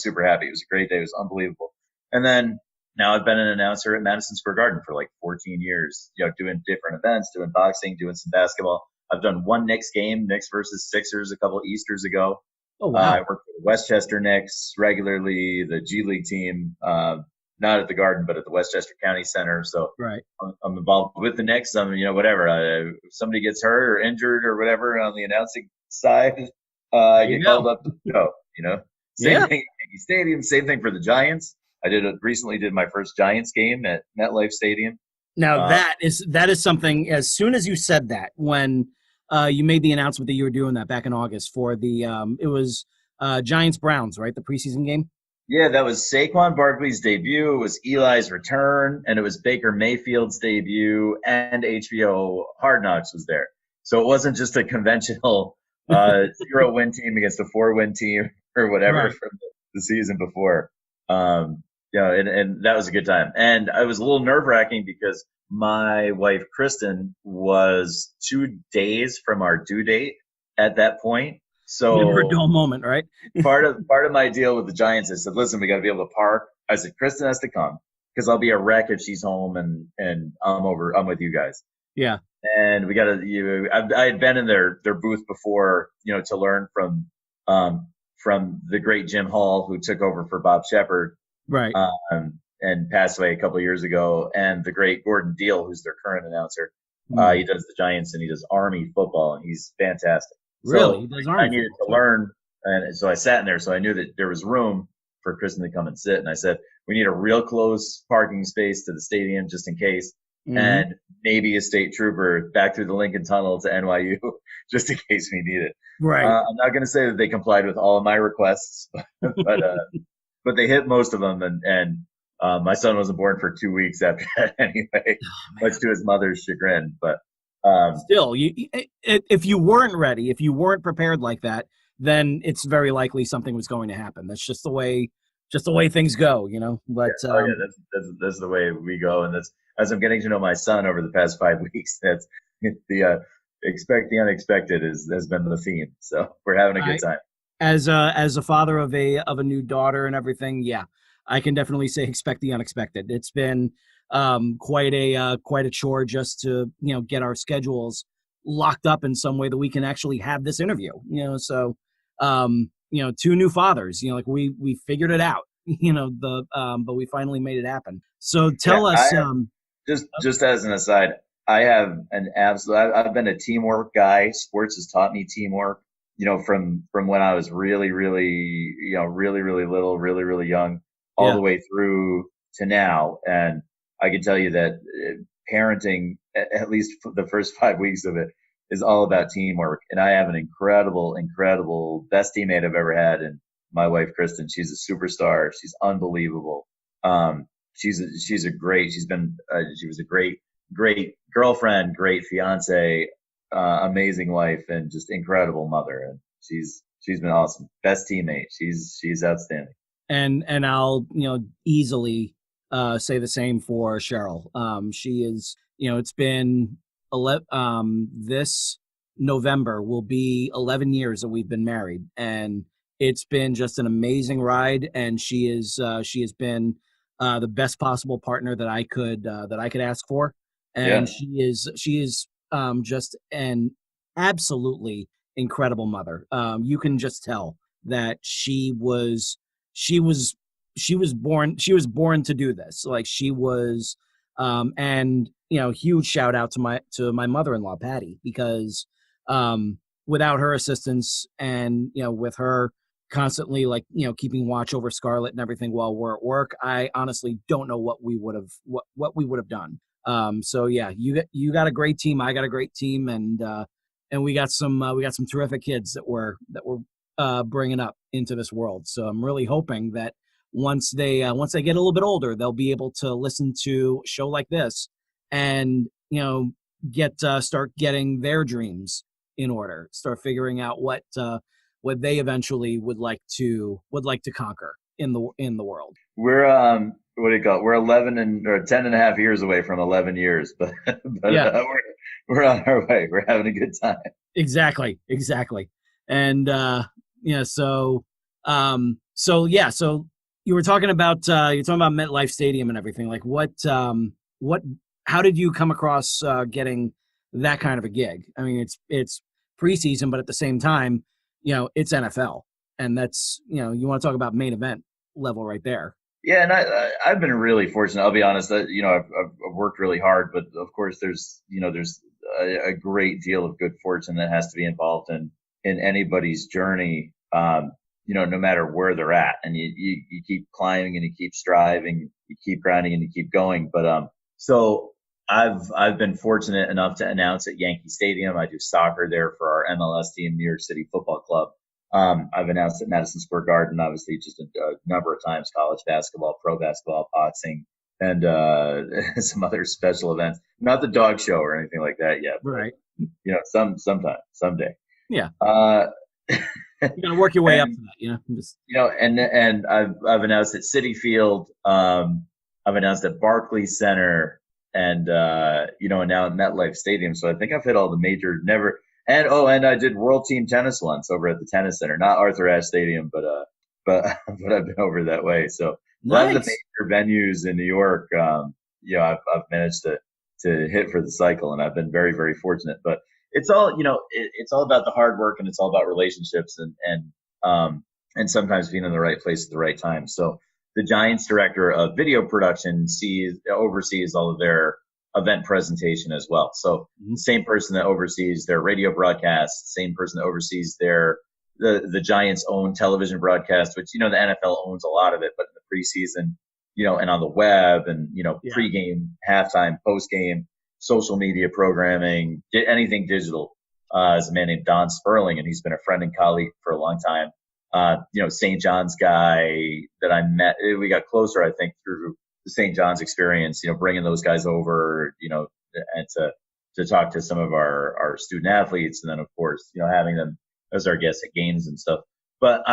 super happy. It was a great day. It was unbelievable. And then now I've been an announcer at Madison Square Garden for like 14 years, doing different events, doing boxing, doing some basketball. I've done one Knicks game, Knicks versus Sixers, a couple of Easters ago. Oh, wow. I work for the Westchester Knicks regularly, the G League team, not at the Garden, but at the Westchester County Center. So right. I'm involved with the Knicks. Whatever. If somebody gets hurt or injured or whatever on the announcing side, I get called up to go. Same thing at Yankee Stadium. Same thing for the Giants. I recently did my first Giants game at MetLife Stadium. Now that is something. As soon as you said that, when you made the announcement that you were doing that back in August for the it was Giants Browns, right? The preseason game. Yeah, that was Saquon Barkley's debut. It was Eli's return, and it was Baker Mayfield's debut, and HBO Hard Knocks was there. So it wasn't just a conventional 0-win team against a 4-win team or whatever from the season before. And that was a good time. And I was a little nerve-wracking because my wife, Kristen, was 2 days from our due date at that point. So never a dull moment, right? part of my deal with the Giants, I said, listen, we got to be able to park. I said, Kristen has to come because I'll be a wreck if she's home and I'm with you guys. Yeah. And we got to, I had been in their booth before, to learn from the great Jim Hall, who took over for Bob Shepard. Right. And passed away a couple of years ago. And the great Gordon Deal, who's their current announcer. He does the Giants and he does Army football, and he's fantastic. Really? So I needed to learn. And so I sat in there. So I knew that there was room for Kristen to come and sit. And I said, we need a real close parking space to the stadium just in case. Mm-hmm. And maybe a state trooper back through the Lincoln Tunnel to NYU just in case we need it. Right. I'm not going to say that they complied with all of my requests, but they hit most of them. And my son wasn't born for 2 weeks after that anyway, much to his mother's chagrin. But still, if you weren't ready, if you weren't prepared like that, then it's very likely something was going to happen. That's just the way things go, But that's the way we go, and that's as I'm getting to know my son over the past 5 weeks. That's the expect the unexpected has been the theme. So we're having a good time. As a father of a new daughter and everything, yeah, I can definitely say expect the unexpected. It's been quite a chore just to get our schedules locked up in some way that we can actually have this interview. So 2 new fathers. Like we figured it out. but we finally made it happen. So Yeah, tell I us, have just as an aside, I have an absolute. I've been a teamwork guy. Sports has taught me teamwork. From when I was really, really, really, really little, really, really young, all yeah, the way through to now. And I can tell you that parenting, at least the first 5 weeks of it, is all about teamwork. And I have an incredible, incredible best teammate I've ever had, and my wife Kristen. She's a superstar. She's unbelievable. She's a great. She was a great girlfriend, great fiance, amazing wife, and just incredible mother. And she's been awesome. Best teammate. She's outstanding. and I'll easily say the same for Cheryl. She is, it's been this November will be 11 years that we've been married, and it's been just an amazing ride. And she has been the best possible partner that I could ask for. And Yeah. she is just an absolutely incredible mother. You can just tell that she was she was born to do this. Like she was, and huge shout out to my mother-in-law Patty, because without her assistance, and with her constantly, like, keeping watch over Scarlett and everything while we're at work, I honestly don't know what we would have done. So yeah, you got a great team, I got a great team, and we got some terrific kids that we're bringing up into this world. So I'm really hoping that once they get a little bit older, they'll be able to listen to a show like this, and start getting their dreams in order, start figuring out what they eventually would like to conquer in the world. We're what do you call it? We're 11 or 10 and a half years away from 11 years, but Yeah, we're on our way. We're having a good time. exactly. And yeah, so you were talking about MetLife Stadium and everything. Like what how did you come across getting that kind of a gig? I mean, it's preseason, but at the same time, it's NFL, and that's, you want to talk about main event level right there. Yeah, and I've been really fortunate. I'll be honest. I've worked really hard, but of course, there's a great deal of good fortune that has to be involved in anybody's journey. No matter where they're at, and you keep climbing and you keep striving, you keep grinding and you keep going. But so I've been fortunate enough to announce at Yankee Stadium. I do soccer there for our MLS team, New York City Football Club. I've announced at Madison Square Garden, obviously, just a number of times: college basketball, pro basketball, boxing, and some other special events. Not the dog show or anything like that yet. Right. Sometime, someday. Yeah. Uh, You gotta work your way up to that, Just, and I've announced at Citi Field. I've announced at Barclays Center, and and now at MetLife Stadium. So I think I've hit all the major never. And I did World Team Tennis once over at the Tennis Center, not Arthur Ashe Stadium, but I've been over that way. So a lot of the nice. major venues in New York, I've managed to hit for the cycle, and I've been very, very fortunate. But it's all, it's all about the hard work, and it's all about relationships, and sometimes being in the right place at the right time. So the Giants director of video production oversees all of their event presentation as well. So same person that oversees their radio broadcast, same person that oversees the Giants' own television broadcast, which, the NFL owns a lot of it, but in the preseason, and on the web, and, Yeah. pregame, halftime, postgame, social media programming, anything digital, is a man named Don Sperling, and he's been a friend and colleague for a long time. St. John's guy that I met, we got closer, I think, through the St. John's experience, bringing those guys over, and to talk to some of our student athletes. And then, of course, having them as our guests at games and stuff. But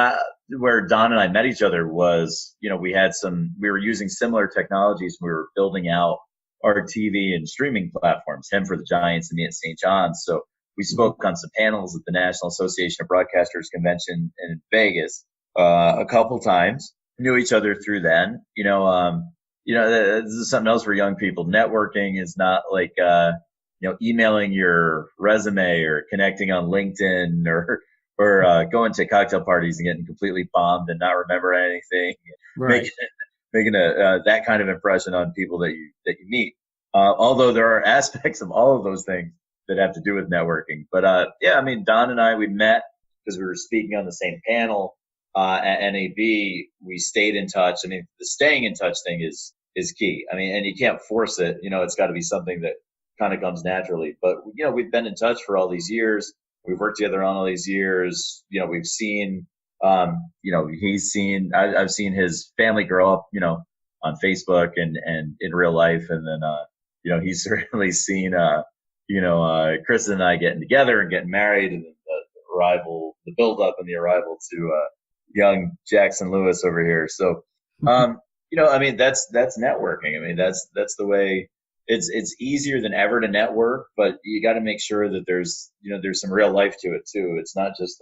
where Don and I met each other was, we were using similar technologies. We were building out our TV and streaming platforms, him for the Giants and me at St. John's. So we spoke on some panels at the National Association of Broadcasters convention in Vegas a couple times. Knew each other through then. This is something else for young people. Networking is not like emailing your resume or connecting on LinkedIn or going to cocktail parties and getting completely bombed and not remember anything, Right. making that kind of impression on people that you meet. Although there are aspects of all of those things that have to do with networking. But yeah, I mean, Don and I, we met because we were speaking on the same panel at NAB. We stayed in touch. I mean, the staying in touch thing is key. I mean, and you can't force it. It's got to be something that kind of comes naturally. But we've been in touch for all these years. We've worked together on all these years. We've seen, I've seen his family grow up, on Facebook and in real life. And then, he's certainly seen, Chris and I getting together and getting married, and the build up and the arrival to young Jackson Lewis over here. So, I mean, that's networking. I mean, that's the way. It's easier than ever to network, but you got to make sure that there's some real life to it too. It's not just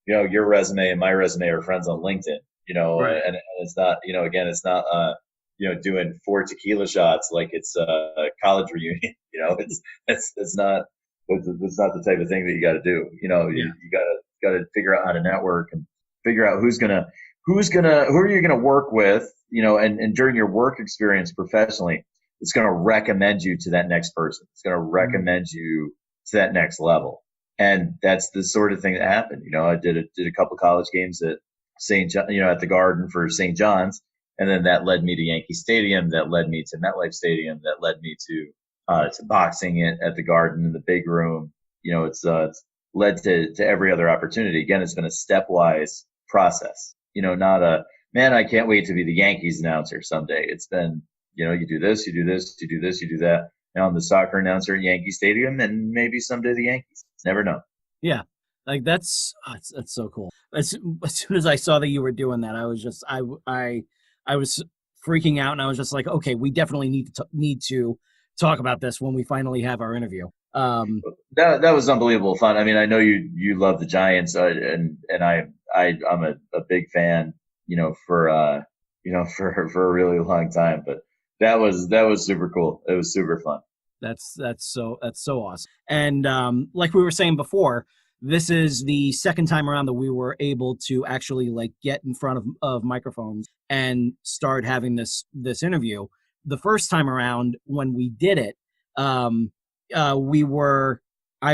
your resume and my resume are friends on LinkedIn, Right. and it's not, again, it's not, doing 4 tequila shots like it's a college reunion. It's not the type of thing that you got to do. You got to figure out how to network and figure out who are you gonna work with, and during your work experience professionally, it's going to recommend you to that next person. It's going to recommend you to that next level. And that's the sort of thing that happened. I did a couple college games at St. John, at the Garden for St. John's. And then that led me to Yankee Stadium. That led me to MetLife Stadium. That led me to boxing at the Garden in the big room. It's led to every other opportunity. Again, it's been a stepwise process, not a, man, I can't wait to be the Yankees announcer someday. It's been, you do this, you do this, you do this, you do that. Now I'm the soccer announcer at Yankee Stadium, and maybe someday the Yankees. Never know. Yeah. Like that's so cool. As soon as I saw that you were doing that, I was just, I was freaking out, and I was just like, okay, we definitely need to talk about this when we finally have our interview. That was unbelievable fun. I mean, I know you love the Giants, and I'm a big fan, for a really long time, but that was super cool. It was super fun. That's so awesome. And like we were saying before, this is the second time around that we were able to actually get in front of microphones and start having this interview. The first time around when we did it, I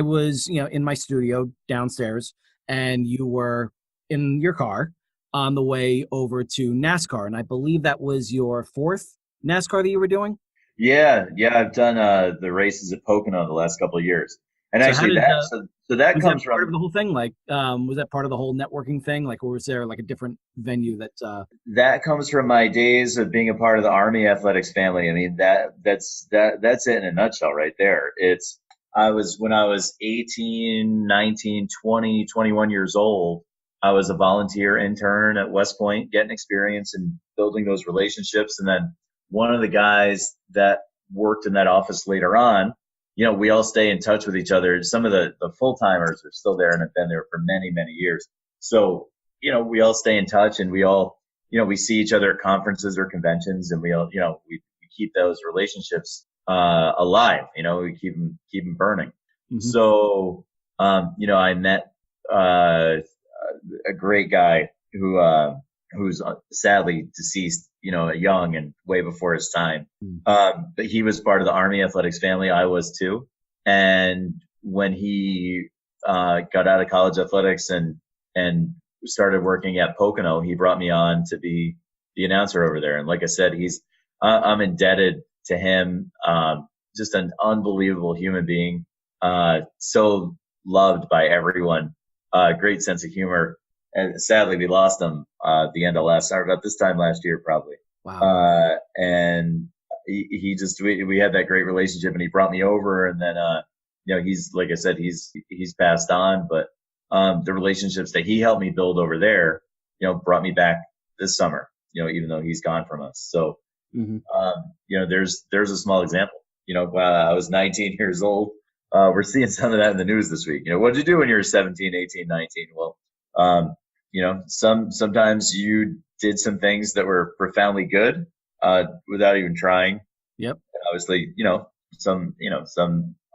was in my studio downstairs, and you were in your car on the way over to NASCAR, and I believe that was your 4th NASCAR that you were doing. Yeah, I've done the races at Pocono the last couple of years, and So actually that was comes that part from of the whole thing? Was that part of the whole networking thing? Or was there a different venue that? that comes from my days of being a part of the Army athletics family. I mean, that's it in a nutshell right there. When I was 18, 19, 20, 21 years old, I was a volunteer intern at West Point, getting experience and building those relationships. And then one of the guys that worked in that office later on, we all stay in touch with each other. Some of the full timers are still there and have been there for many, many years. So, we all stay in touch, and we all, we see each other at conferences or conventions, and we all, we keep those relationships alive. We keep them burning. Mm-hmm. So, I met a great guy who's sadly deceased, young and way before his time. But he was part of the Army athletics family. I was too. And when he got out of college athletics and started working at Pocono, he brought me on to be the announcer over there. And like I said, I'm indebted to him. Just an unbelievable human being. So loved by everyone. Great sense of humor. And sadly, we lost him at the end of about this time last year, probably. Wow. And he just, we had that great relationship, and he brought me over, and then, he's, like I said, he's passed on, but, the relationships that he helped me build over there, brought me back this summer, even though he's gone from us. So, there's a small example, I was 19 years old. We're seeing some of that in the news this week. What did you do when you were 17, 18, 19? Well, sometimes you did some things that were profoundly good, without even trying. Yep. And obviously, some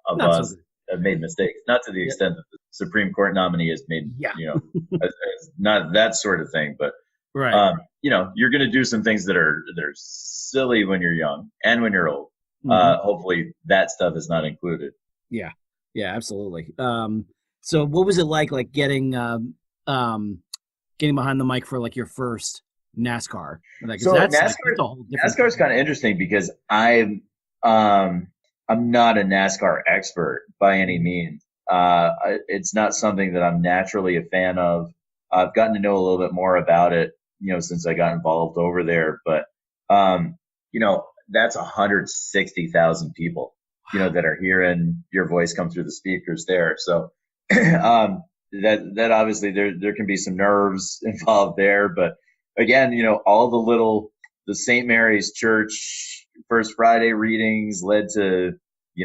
of Not so us good. have made mistakes, not to the extent that the Supreme Court nominee has made, Yeah. not that sort of thing, but Right. you're going to do some things that are silly when you're young and when you're old. Hopefully that stuff is not included. Yeah. Yeah, absolutely. So what was it like getting behind the mic for like your first NASCAR? So that's a whole different NASCAR is kind of interesting because I'm not a NASCAR expert by any means. It's not something that I'm naturally a fan of. I've gotten to know a little bit more about it, since I got involved over there. But that's 160,000 people, that are hearing your voice come through the speakers there. So that obviously there can be some nerves involved there, but again, all the St. Mary's Church First Friday readings led to,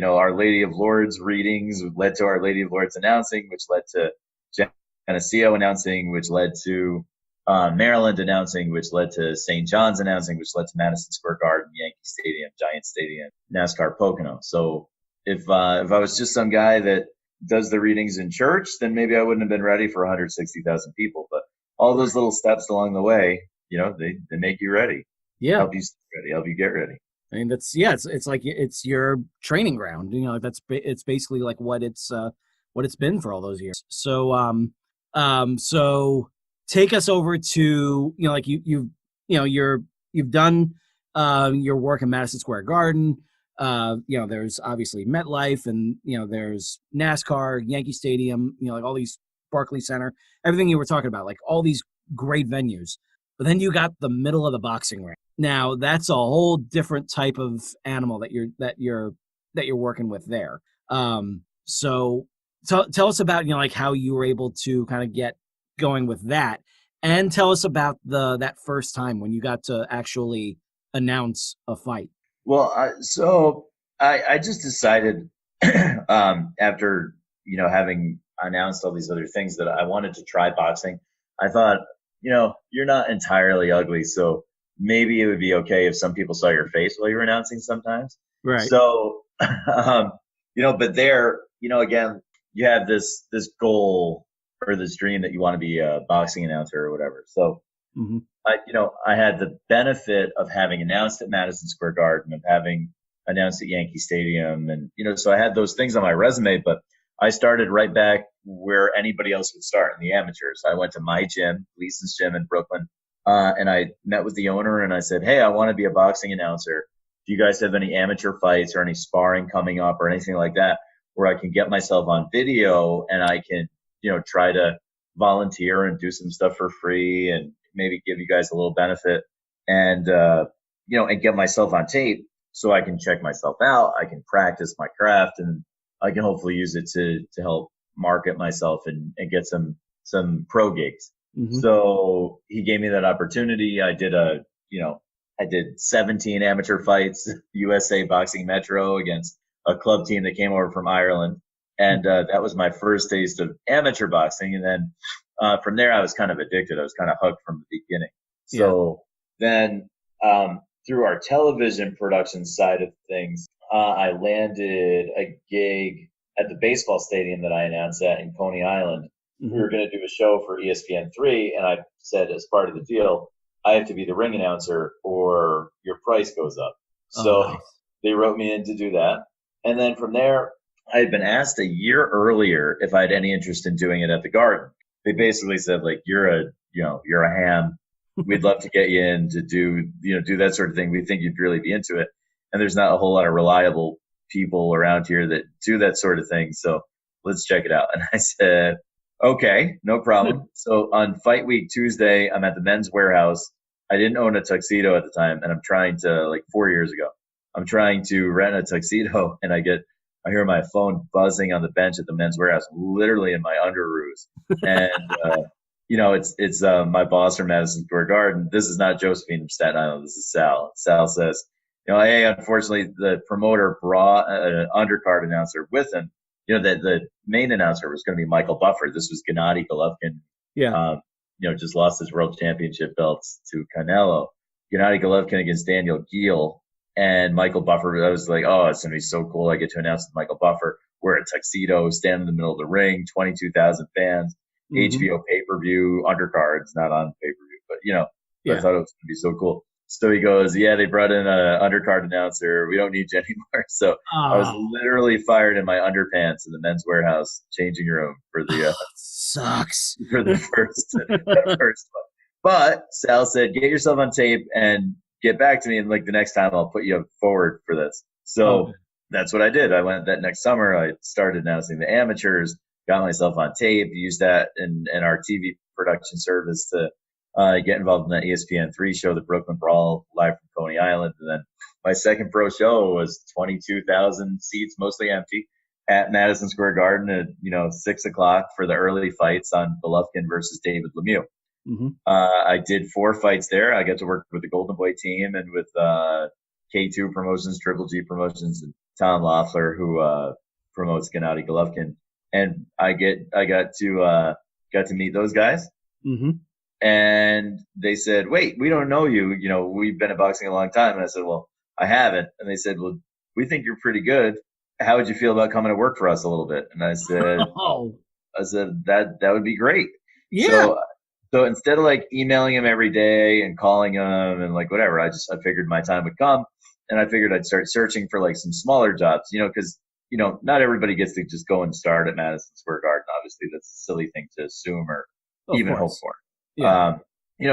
Our Lady of Lourdes readings, led to Our Lady of Lourdes announcing, which led to Geneseo announcing, which led to Maryland announcing, which led to St. John's announcing, which led to Madison Square Garden, Yankee Stadium, Giant Stadium, NASCAR Pocono. So if I was just some guy that does the readings in church, then maybe I wouldn't have been ready for 160,000 people. But all those little steps along the way, they make you ready. Yeah. Help you stay ready, help you get ready. I mean, it's like it's your training ground. It's basically like what it's been for all those years. So so take us over to you've done your work in Madison Square Garden. There's obviously MetLife, and there's NASCAR, Yankee Stadium, like all these, Barclays Center, everything you were talking about, like all these great venues. But then you got the middle of the boxing ring. Now that's a whole different type of animal that you're working with there. So tell us about how you were able to kind of get going with that, and tell us about that first time when you got to actually announce a fight. Well, so I just decided after having announced all these other things that I wanted to try boxing. I thought, you're not entirely ugly, so maybe it would be okay if some people saw your face while you were announcing sometimes. Right. So, but there, again, you have this goal or this dream that you want to be a boxing announcer or whatever. So, I had the benefit of having announced at Madison Square Garden, of having announced at Yankee Stadium, and so I had those things on my resume. But I started right back where anybody else would start, in the amateurs. I went to my gym, Gleason's gym in Brooklyn, and I met with the owner and I said, "Hey, I want to be a boxing announcer. Do you guys have any amateur fights or any sparring coming up or anything like that where I can get myself on video and I can, try to volunteer and do some stuff for free and maybe give you guys a little benefit and, and get myself on tape so I can check myself out. I can practice my craft and I can hopefully use it to help market myself and get some pro gigs." So he gave me that opportunity. I did 17 amateur fights, USA Boxing Metro, against a club team that came over from Ireland. And that was my first taste of amateur boxing. And then from there, I was kind of addicted. I was kind of hooked from the beginning. So then through our television production side of things, I landed a gig at the baseball stadium that I announced at in Coney Island. We were going to do a show for ESPN3, and I said, as part of the deal, I have to be the ring announcer or your price goes up. So they wrote me in to do that. And then from there, I had been asked a year earlier if I had any interest in doing it at the Garden. They basically said, like, you're a ham. We'd love to get you in to do that sort of thing. We think you'd really be into it. And there's not a whole lot of reliable people around here that do that sort of thing. So let's check it out. And I said, okay, no problem. So on fight week Tuesday, I'm at the Men's Warehouse. I didn't own a tuxedo at the time. And I'm trying to, 4 years ago, I'm trying to rent a tuxedo. And I hear my phone buzzing on the bench at the Men's Warehouse, literally in my underoos. And, it's my boss from Madison Square Garden. This is not Josephine from Staten Island. This is Sal. Sal says, hey, unfortunately, the promoter brought an undercard announcer with him. The main announcer was going to be Michael Buffer. This was Gennady Golovkin. Yeah. Just lost his world championship belts to Canelo. Gennady Golovkin against Daniel Geale. And Michael Buffer, I was like, oh, it's going to be so cool. I get to announce with Michael Buffer. wear a tuxedo, stand in the middle of the ring, 22,000 fans, HBO pay-per-view, undercards, not on pay-per-view, but I thought it was going to be so cool. So he goes, yeah, they brought in an undercard announcer. We don't need you anymore. So I was literally fired in my underpants in the Men's Warehouse changing room for the sucks for the first one. But Sal said, get yourself on tape and get back to me, and like the next time I'll put you forward for this. So that's what I did. I went that next summer. I started announcing the amateurs, got myself on tape, used that in our TV production service to get involved in the ESPN3 show, the Brooklyn Brawl, live from Coney Island. And then my second pro show was 22,000 seats, mostly empty, at Madison Square Garden at 6:00 for the early fights on Golovkin versus David Lemieux. I did 4 fights there. I got to work with the Golden Boy team and with K2 Promotions, Triple G Promotions, and Tom Loeffler, who promotes Gennady Golovkin. And I got to meet those guys. And they said, wait, we don't know you. We've been in boxing a long time. And I said, well, I haven't. And they said, well, we think you're pretty good. How would you feel about coming to work for us a little bit? And I said, that would be great. Yeah. So instead of like emailing him every day and calling him and like whatever, I figured my time would come, and I figured I'd start searching for like some smaller jobs, because not everybody gets to just go and start at Madison Square Garden. Obviously, that's a silly thing to assume or even hope for. Yeah.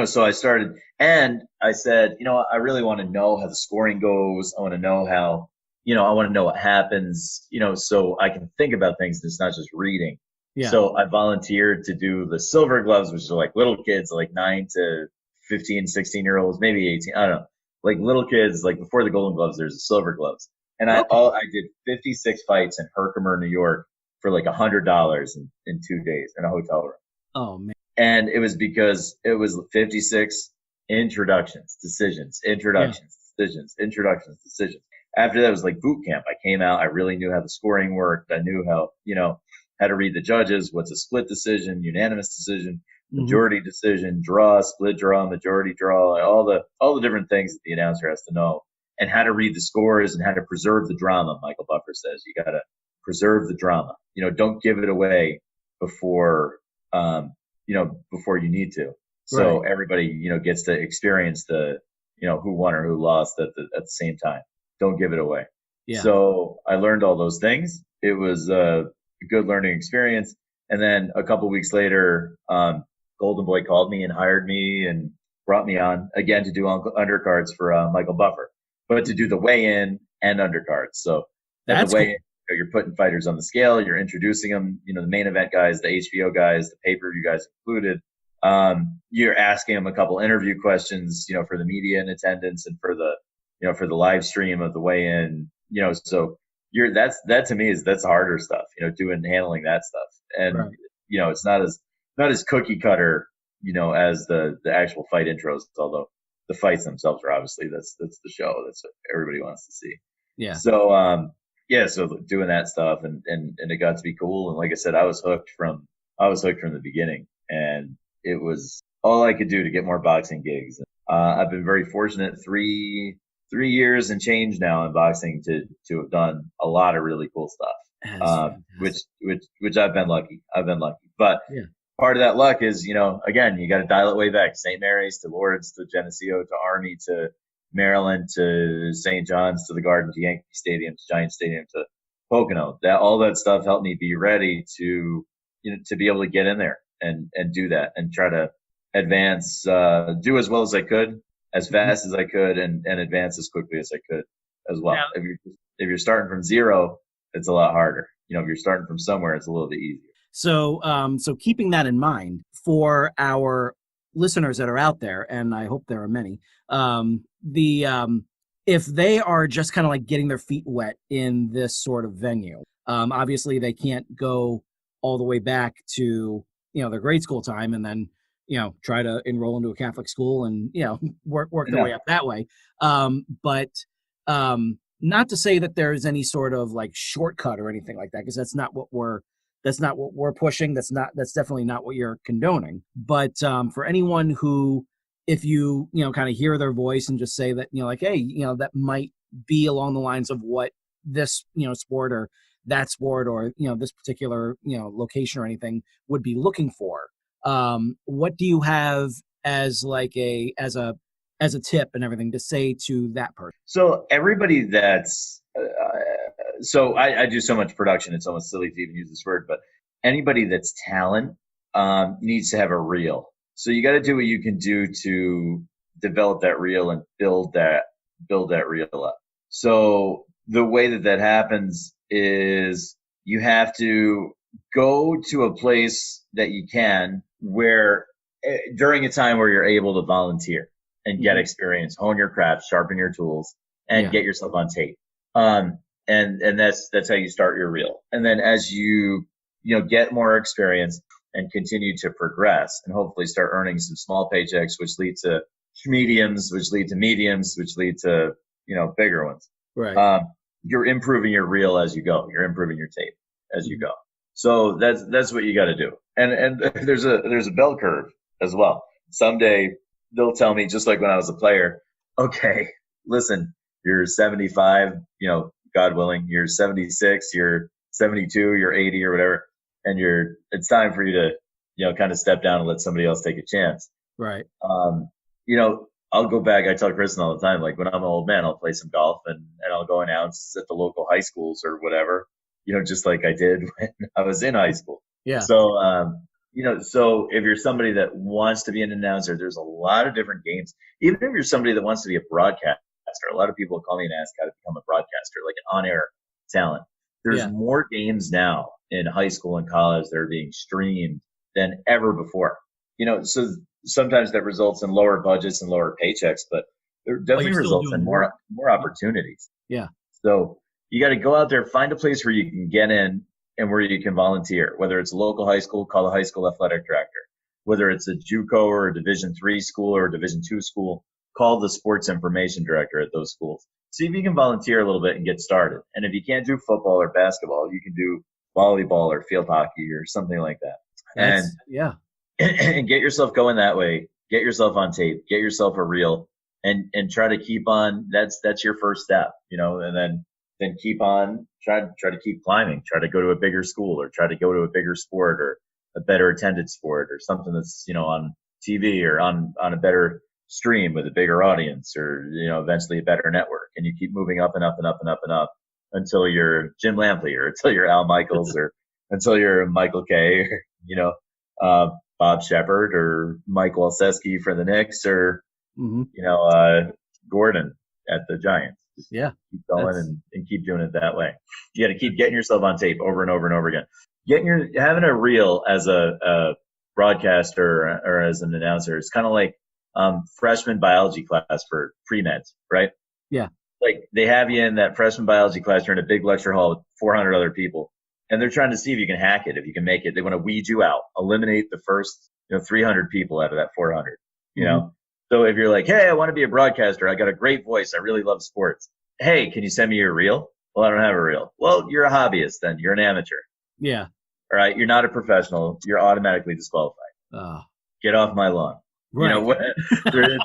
So I started, and I said, I really want to know how the scoring goes. I want to know how, I want to know what happens, so I can think about things. And it's not just reading. Yeah. So I volunteered to do the silver gloves, which are like little kids, like 9 to 15, 16-year-olds, maybe 18. I don't know, like little kids, like before the golden gloves, there's the silver gloves. And I did 56 fights in Herkimer, New York for like $100 in 2 days in a hotel room. Oh man. And it was because it was 56 introductions, decisions. After that, it was like boot camp. I came out, I really knew how the scoring worked. I knew how, how to read the judges, what's a split decision, unanimous decision, majority decision, draw, split draw, majority draw, all the different things that the announcer has to know, and how to read the scores and how to preserve the drama. Michael Buffer says you got to preserve the drama. Don't give it away before before you need to. So everybody, everybody gets to experience the who won or who lost at the same time. Don't give it away. Yeah. So I learned all those things. It was a good learning experience. And then a couple weeks later, Golden Boy called me and hired me and brought me on again to do undercards for Michael Buffer, but to do the weigh-in and undercards. So that's the weigh-in, you're putting fighters on the scale, you're introducing them, the main event guys, the HBO guys, the pay-per-view guys included. You're asking them a couple interview questions, for the media in attendance and for the live stream of the weigh-in, so that to me that's harder stuff, handling that stuff. And, it's not as cookie cutter, as the actual fight intros, although the fights themselves are obviously, that's the show. That's what everybody wants to see. Yeah. So, so doing that stuff and it got to be cool. And like I said, I was hooked from the beginning, and it was all I could do to get more boxing gigs. I've been very fortunate, 3 years and change now in boxing to have done a lot of really cool stuff, which I've been lucky. But part of that luck is, again, you got to dial it way back. St. Mary's to Lourdes to Geneseo to Army to Maryland to St. John's to the Garden to Yankee Stadium to Giant Stadium to Pocono. All that stuff helped me be ready to be able to get in there and do that and try to advance, do as well as I could, as fast as I could, and advance as quickly as I could as well. Yeah. If you're starting from zero, it's a lot harder. If you're starting from somewhere, it's a little bit easier. So keeping that in mind for our listeners that are out there, and I hope there are many, if they are just kind of like getting their feet wet in this sort of venue, obviously they can't go all the way back to, their grade school time and then, try to enroll into a Catholic school and, work their way up that way. But not to say that there's any sort of like shortcut or anything like that, because that's not what we're pushing. That's definitely not what you're condoning. But for anyone who, if you kind of hear their voice and just say that, like, hey, that might be along the lines of what this, sport or that sport or, this particular, location or anything would be looking for. What do you have as like as a tip and everything to say to that person? So everybody that's so I do so much production, it's almost silly to even use this word, but anybody that's talent needs to have a reel. So you got to do what you can do to develop that reel and build that reel up. So the way that happens is you have to go to a place that you can where during a time where you're able to volunteer and get experience, hone your craft, sharpen your tools, and get yourself on tape. And that's how you start your reel. And then as you get more experience and continue to progress and hopefully start earning some small paychecks, which lead to mediums, which lead to bigger ones. Right. You're improving your reel as you go. You're improving your tape as you go. So that's what you got to do. And there's a bell curve as well. Someday they'll tell me, just like when I was a player, okay, listen, you're 75, God willing, you're 76, you're 72, you're 80 or whatever, and it's time for you to, kind of step down and let somebody else take a chance. Right. I'll go back. I tell Kristen all the time, like when I'm an old man, I'll play some golf and I'll go announce at the local high schools or whatever, just like I did when I was in high school. Yeah. So, so if you're somebody that wants to be an announcer, there's a lot of different games. Even if you're somebody that wants to be a broadcaster, a lot of people call me and ask how to become a broadcaster, like an on-air talent. There's more games now in high school and college that are being streamed than ever before. So sometimes that results in lower budgets and lower paychecks, but there definitely results in more opportunities. Yeah. So you got to go out there, find a place where you can get in and where you can volunteer, whether it's a local high school, call the high school athletic director, whether it's a JUCO or a Division III school or a Division II school, call the sports information director at those schools. See if you can volunteer a little bit and get started. And if you can't do football or basketball, you can do volleyball or field hockey or something like that. And get yourself going that way. Get yourself on tape. Get yourself a reel, and try to keep on. That's your first step, and then keep on. Try to keep climbing. Try to go to a bigger school, or try to go to a bigger sport, or a better attended sport, or something that's on TV or on a better stream with a bigger audience, or eventually a better network. And you keep moving up and up and up and up and up until you're Jim Lampley, or until you're Al Michaels, or until you're Michael Kay, or Bob Shepard or Mike Walseski for the Knicks, or Gordon at the Giants. Just keep going and keep doing it that way. You got to keep getting yourself on tape over and over and over again. Having a reel as a broadcaster or as an announcer, it's kind of like freshman biology class for pre-meds, right? Yeah. Like they have you in that freshman biology class, you're in a big lecture hall with 400 other people. And they're trying to see if you can hack it, if you can make it. They want to weed you out, eliminate the first 300 people out of that 400. So if you're like, hey, I want to be a broadcaster, I got a great voice, I really love sports. Hey, can you send me your reel? Well, I don't have a reel. Well, you're a hobbyist then. You're an amateur. Yeah. All right. You're not a professional. You're automatically disqualified. Get off my lawn. Right. They're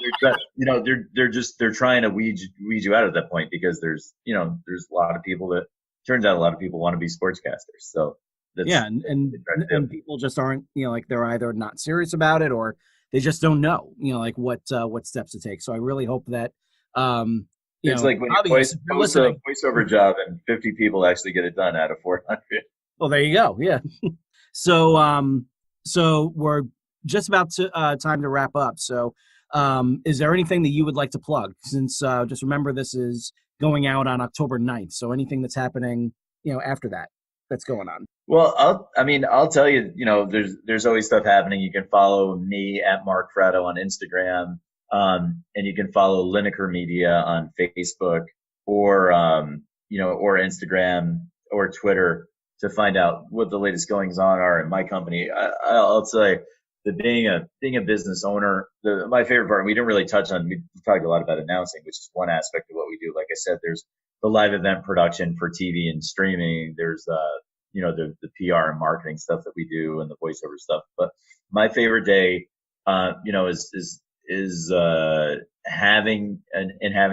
trying to weed you out at that point, because there's a lot of people that. Turns out a lot of people want to be sportscasters. So and people just aren't, like they're either not serious about it or they just don't know, like what steps to take. So I really hope that it's like when you post a voiceover job and 50 people actually get it done out of 400. Well, there you go. Yeah. So we're just about time to wrap up. So is there anything that you would like to plug? Since just remember, this is going out on October 9th. So anything that's happening, after that's going on. Well, I'll tell you, there's always stuff happening. You can follow me at Mark Fratto on Instagram. And you can follow Linacre Media on Facebook or Instagram or Twitter to find out what the latest goings on are in my company. I'll say that being a business owner, my favorite part, we didn't really touch on, we talked a lot about announcing, which is one aspect of what we do. Like I said, there's the live event production for TV and streaming. There's, the PR and marketing stuff that we do and the voiceover stuff. But my favorite day, is having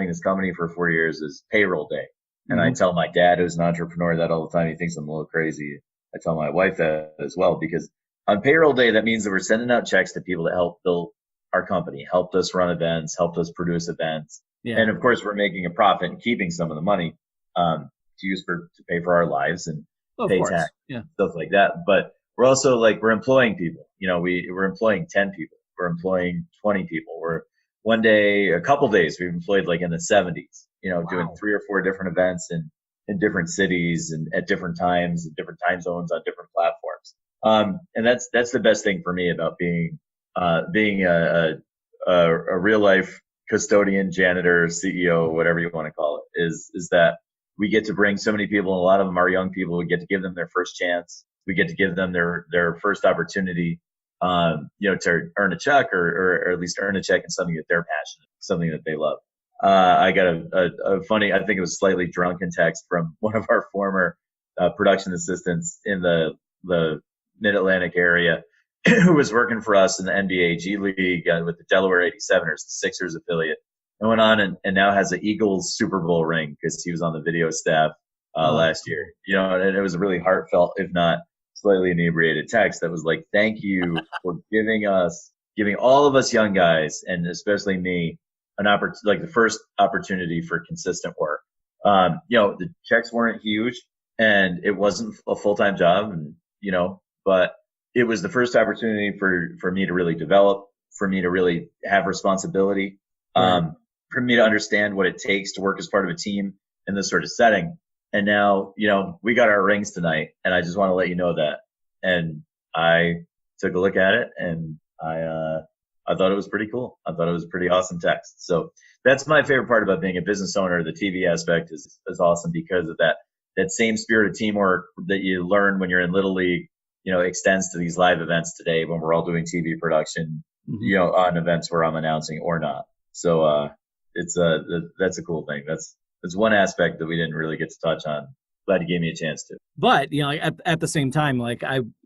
this company for 4 years is payroll day. And I tell my dad, who's an entrepreneur, that all the time. He thinks I'm a little crazy. I tell my wife that as well, because on payroll day, that means that we're sending out checks to people that help build our company, helped us run events, helped us produce events. Yeah. And of course, we're making a profit and keeping some of the money to use to pay for our lives and pay tax, stuff like that. But we're also like, we're employing people. We're employing 10 people. We're employing 20 people. We're one day, a couple days, we've employed like in the 70s, doing 3 or 4 different events in different cities and at different times and different time zones on different platforms. And that's the best thing for me about being a real life custodian, janitor, CEO, whatever you want to call it, is that we get to bring so many people, and a lot of them are young people. We get to give them their first chance. We get to give them their first opportunity, to earn a check or at least earn a check in something that they're passionate, something that they love. I got a funny, I think it was slightly drunken text from one of our former production assistants in the Mid-Atlantic area who was working for us in the NBA G League with the Delaware 87ers, the Sixers affiliate, and went on and now has an Eagles Super Bowl ring because he was on the video staff last year. And it was a really heartfelt, if not slightly inebriated text that was like, thank you for giving all of us young guys, and especially me, an opportunity, like the first opportunity for consistent work. The checks weren't huge and it wasn't a full-time job, and but it was the first opportunity for me to really develop, for me to really have responsibility, for me to understand what it takes to work as part of a team in this sort of setting. And now, we got our rings tonight, and I just want to let you know that. And I took a look at it, and I thought it was pretty cool. I thought it was a pretty awesome text. So that's my favorite part about being a business owner. The TV aspect is awesome because of that same spirit of teamwork that you learn when you're in Little League, extends to these live events today when we're all doing TV production, on events where I'm announcing or not. So that's a cool thing. That's one aspect that we didn't really get to touch on. Glad you gave me a chance to. But at the same time,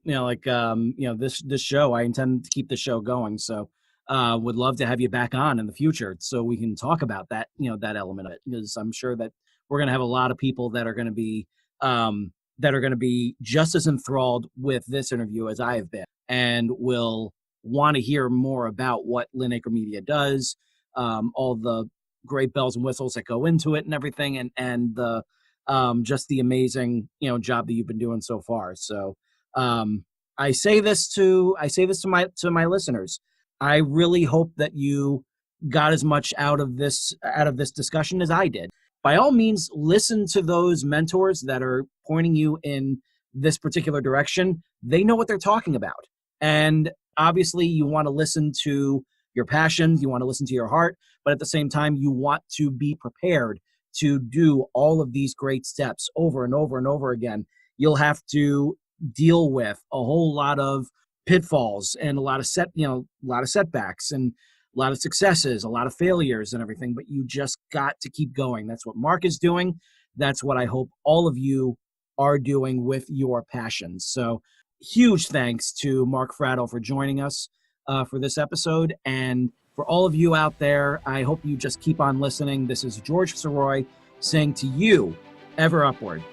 this show, I intend to keep the show going. So would love to have you back on in the future so we can talk about that, that element of it, because I'm sure that we're going to have a lot of people that are going to be just as enthralled with this interview as I have been, and will want to hear more about what Linacre Media does, all the great bells and whistles that go into it and everything, and the just the amazing job that you've been doing so far. So I say this to my listeners. I really hope that you got as much out of this discussion as I did. By all means, listen to those mentors that are pointing you in this particular direction. They know what they're talking about. And obviously you want to listen to your passions, you want to listen to your heart, but at the same time, you want to be prepared to do all of these great steps over and over and over again. You'll have to deal with a whole lot of pitfalls and a lot of setbacks and a lot of successes, a lot of failures and everything, but you just got to keep going. That's what Mark is doing. That's what I hope all of you are doing with your passions. So huge thanks to Mark Fratto for joining us for this episode. And for all of you out there, I hope you just keep on listening. This is George Sirois saying to you, ever upward.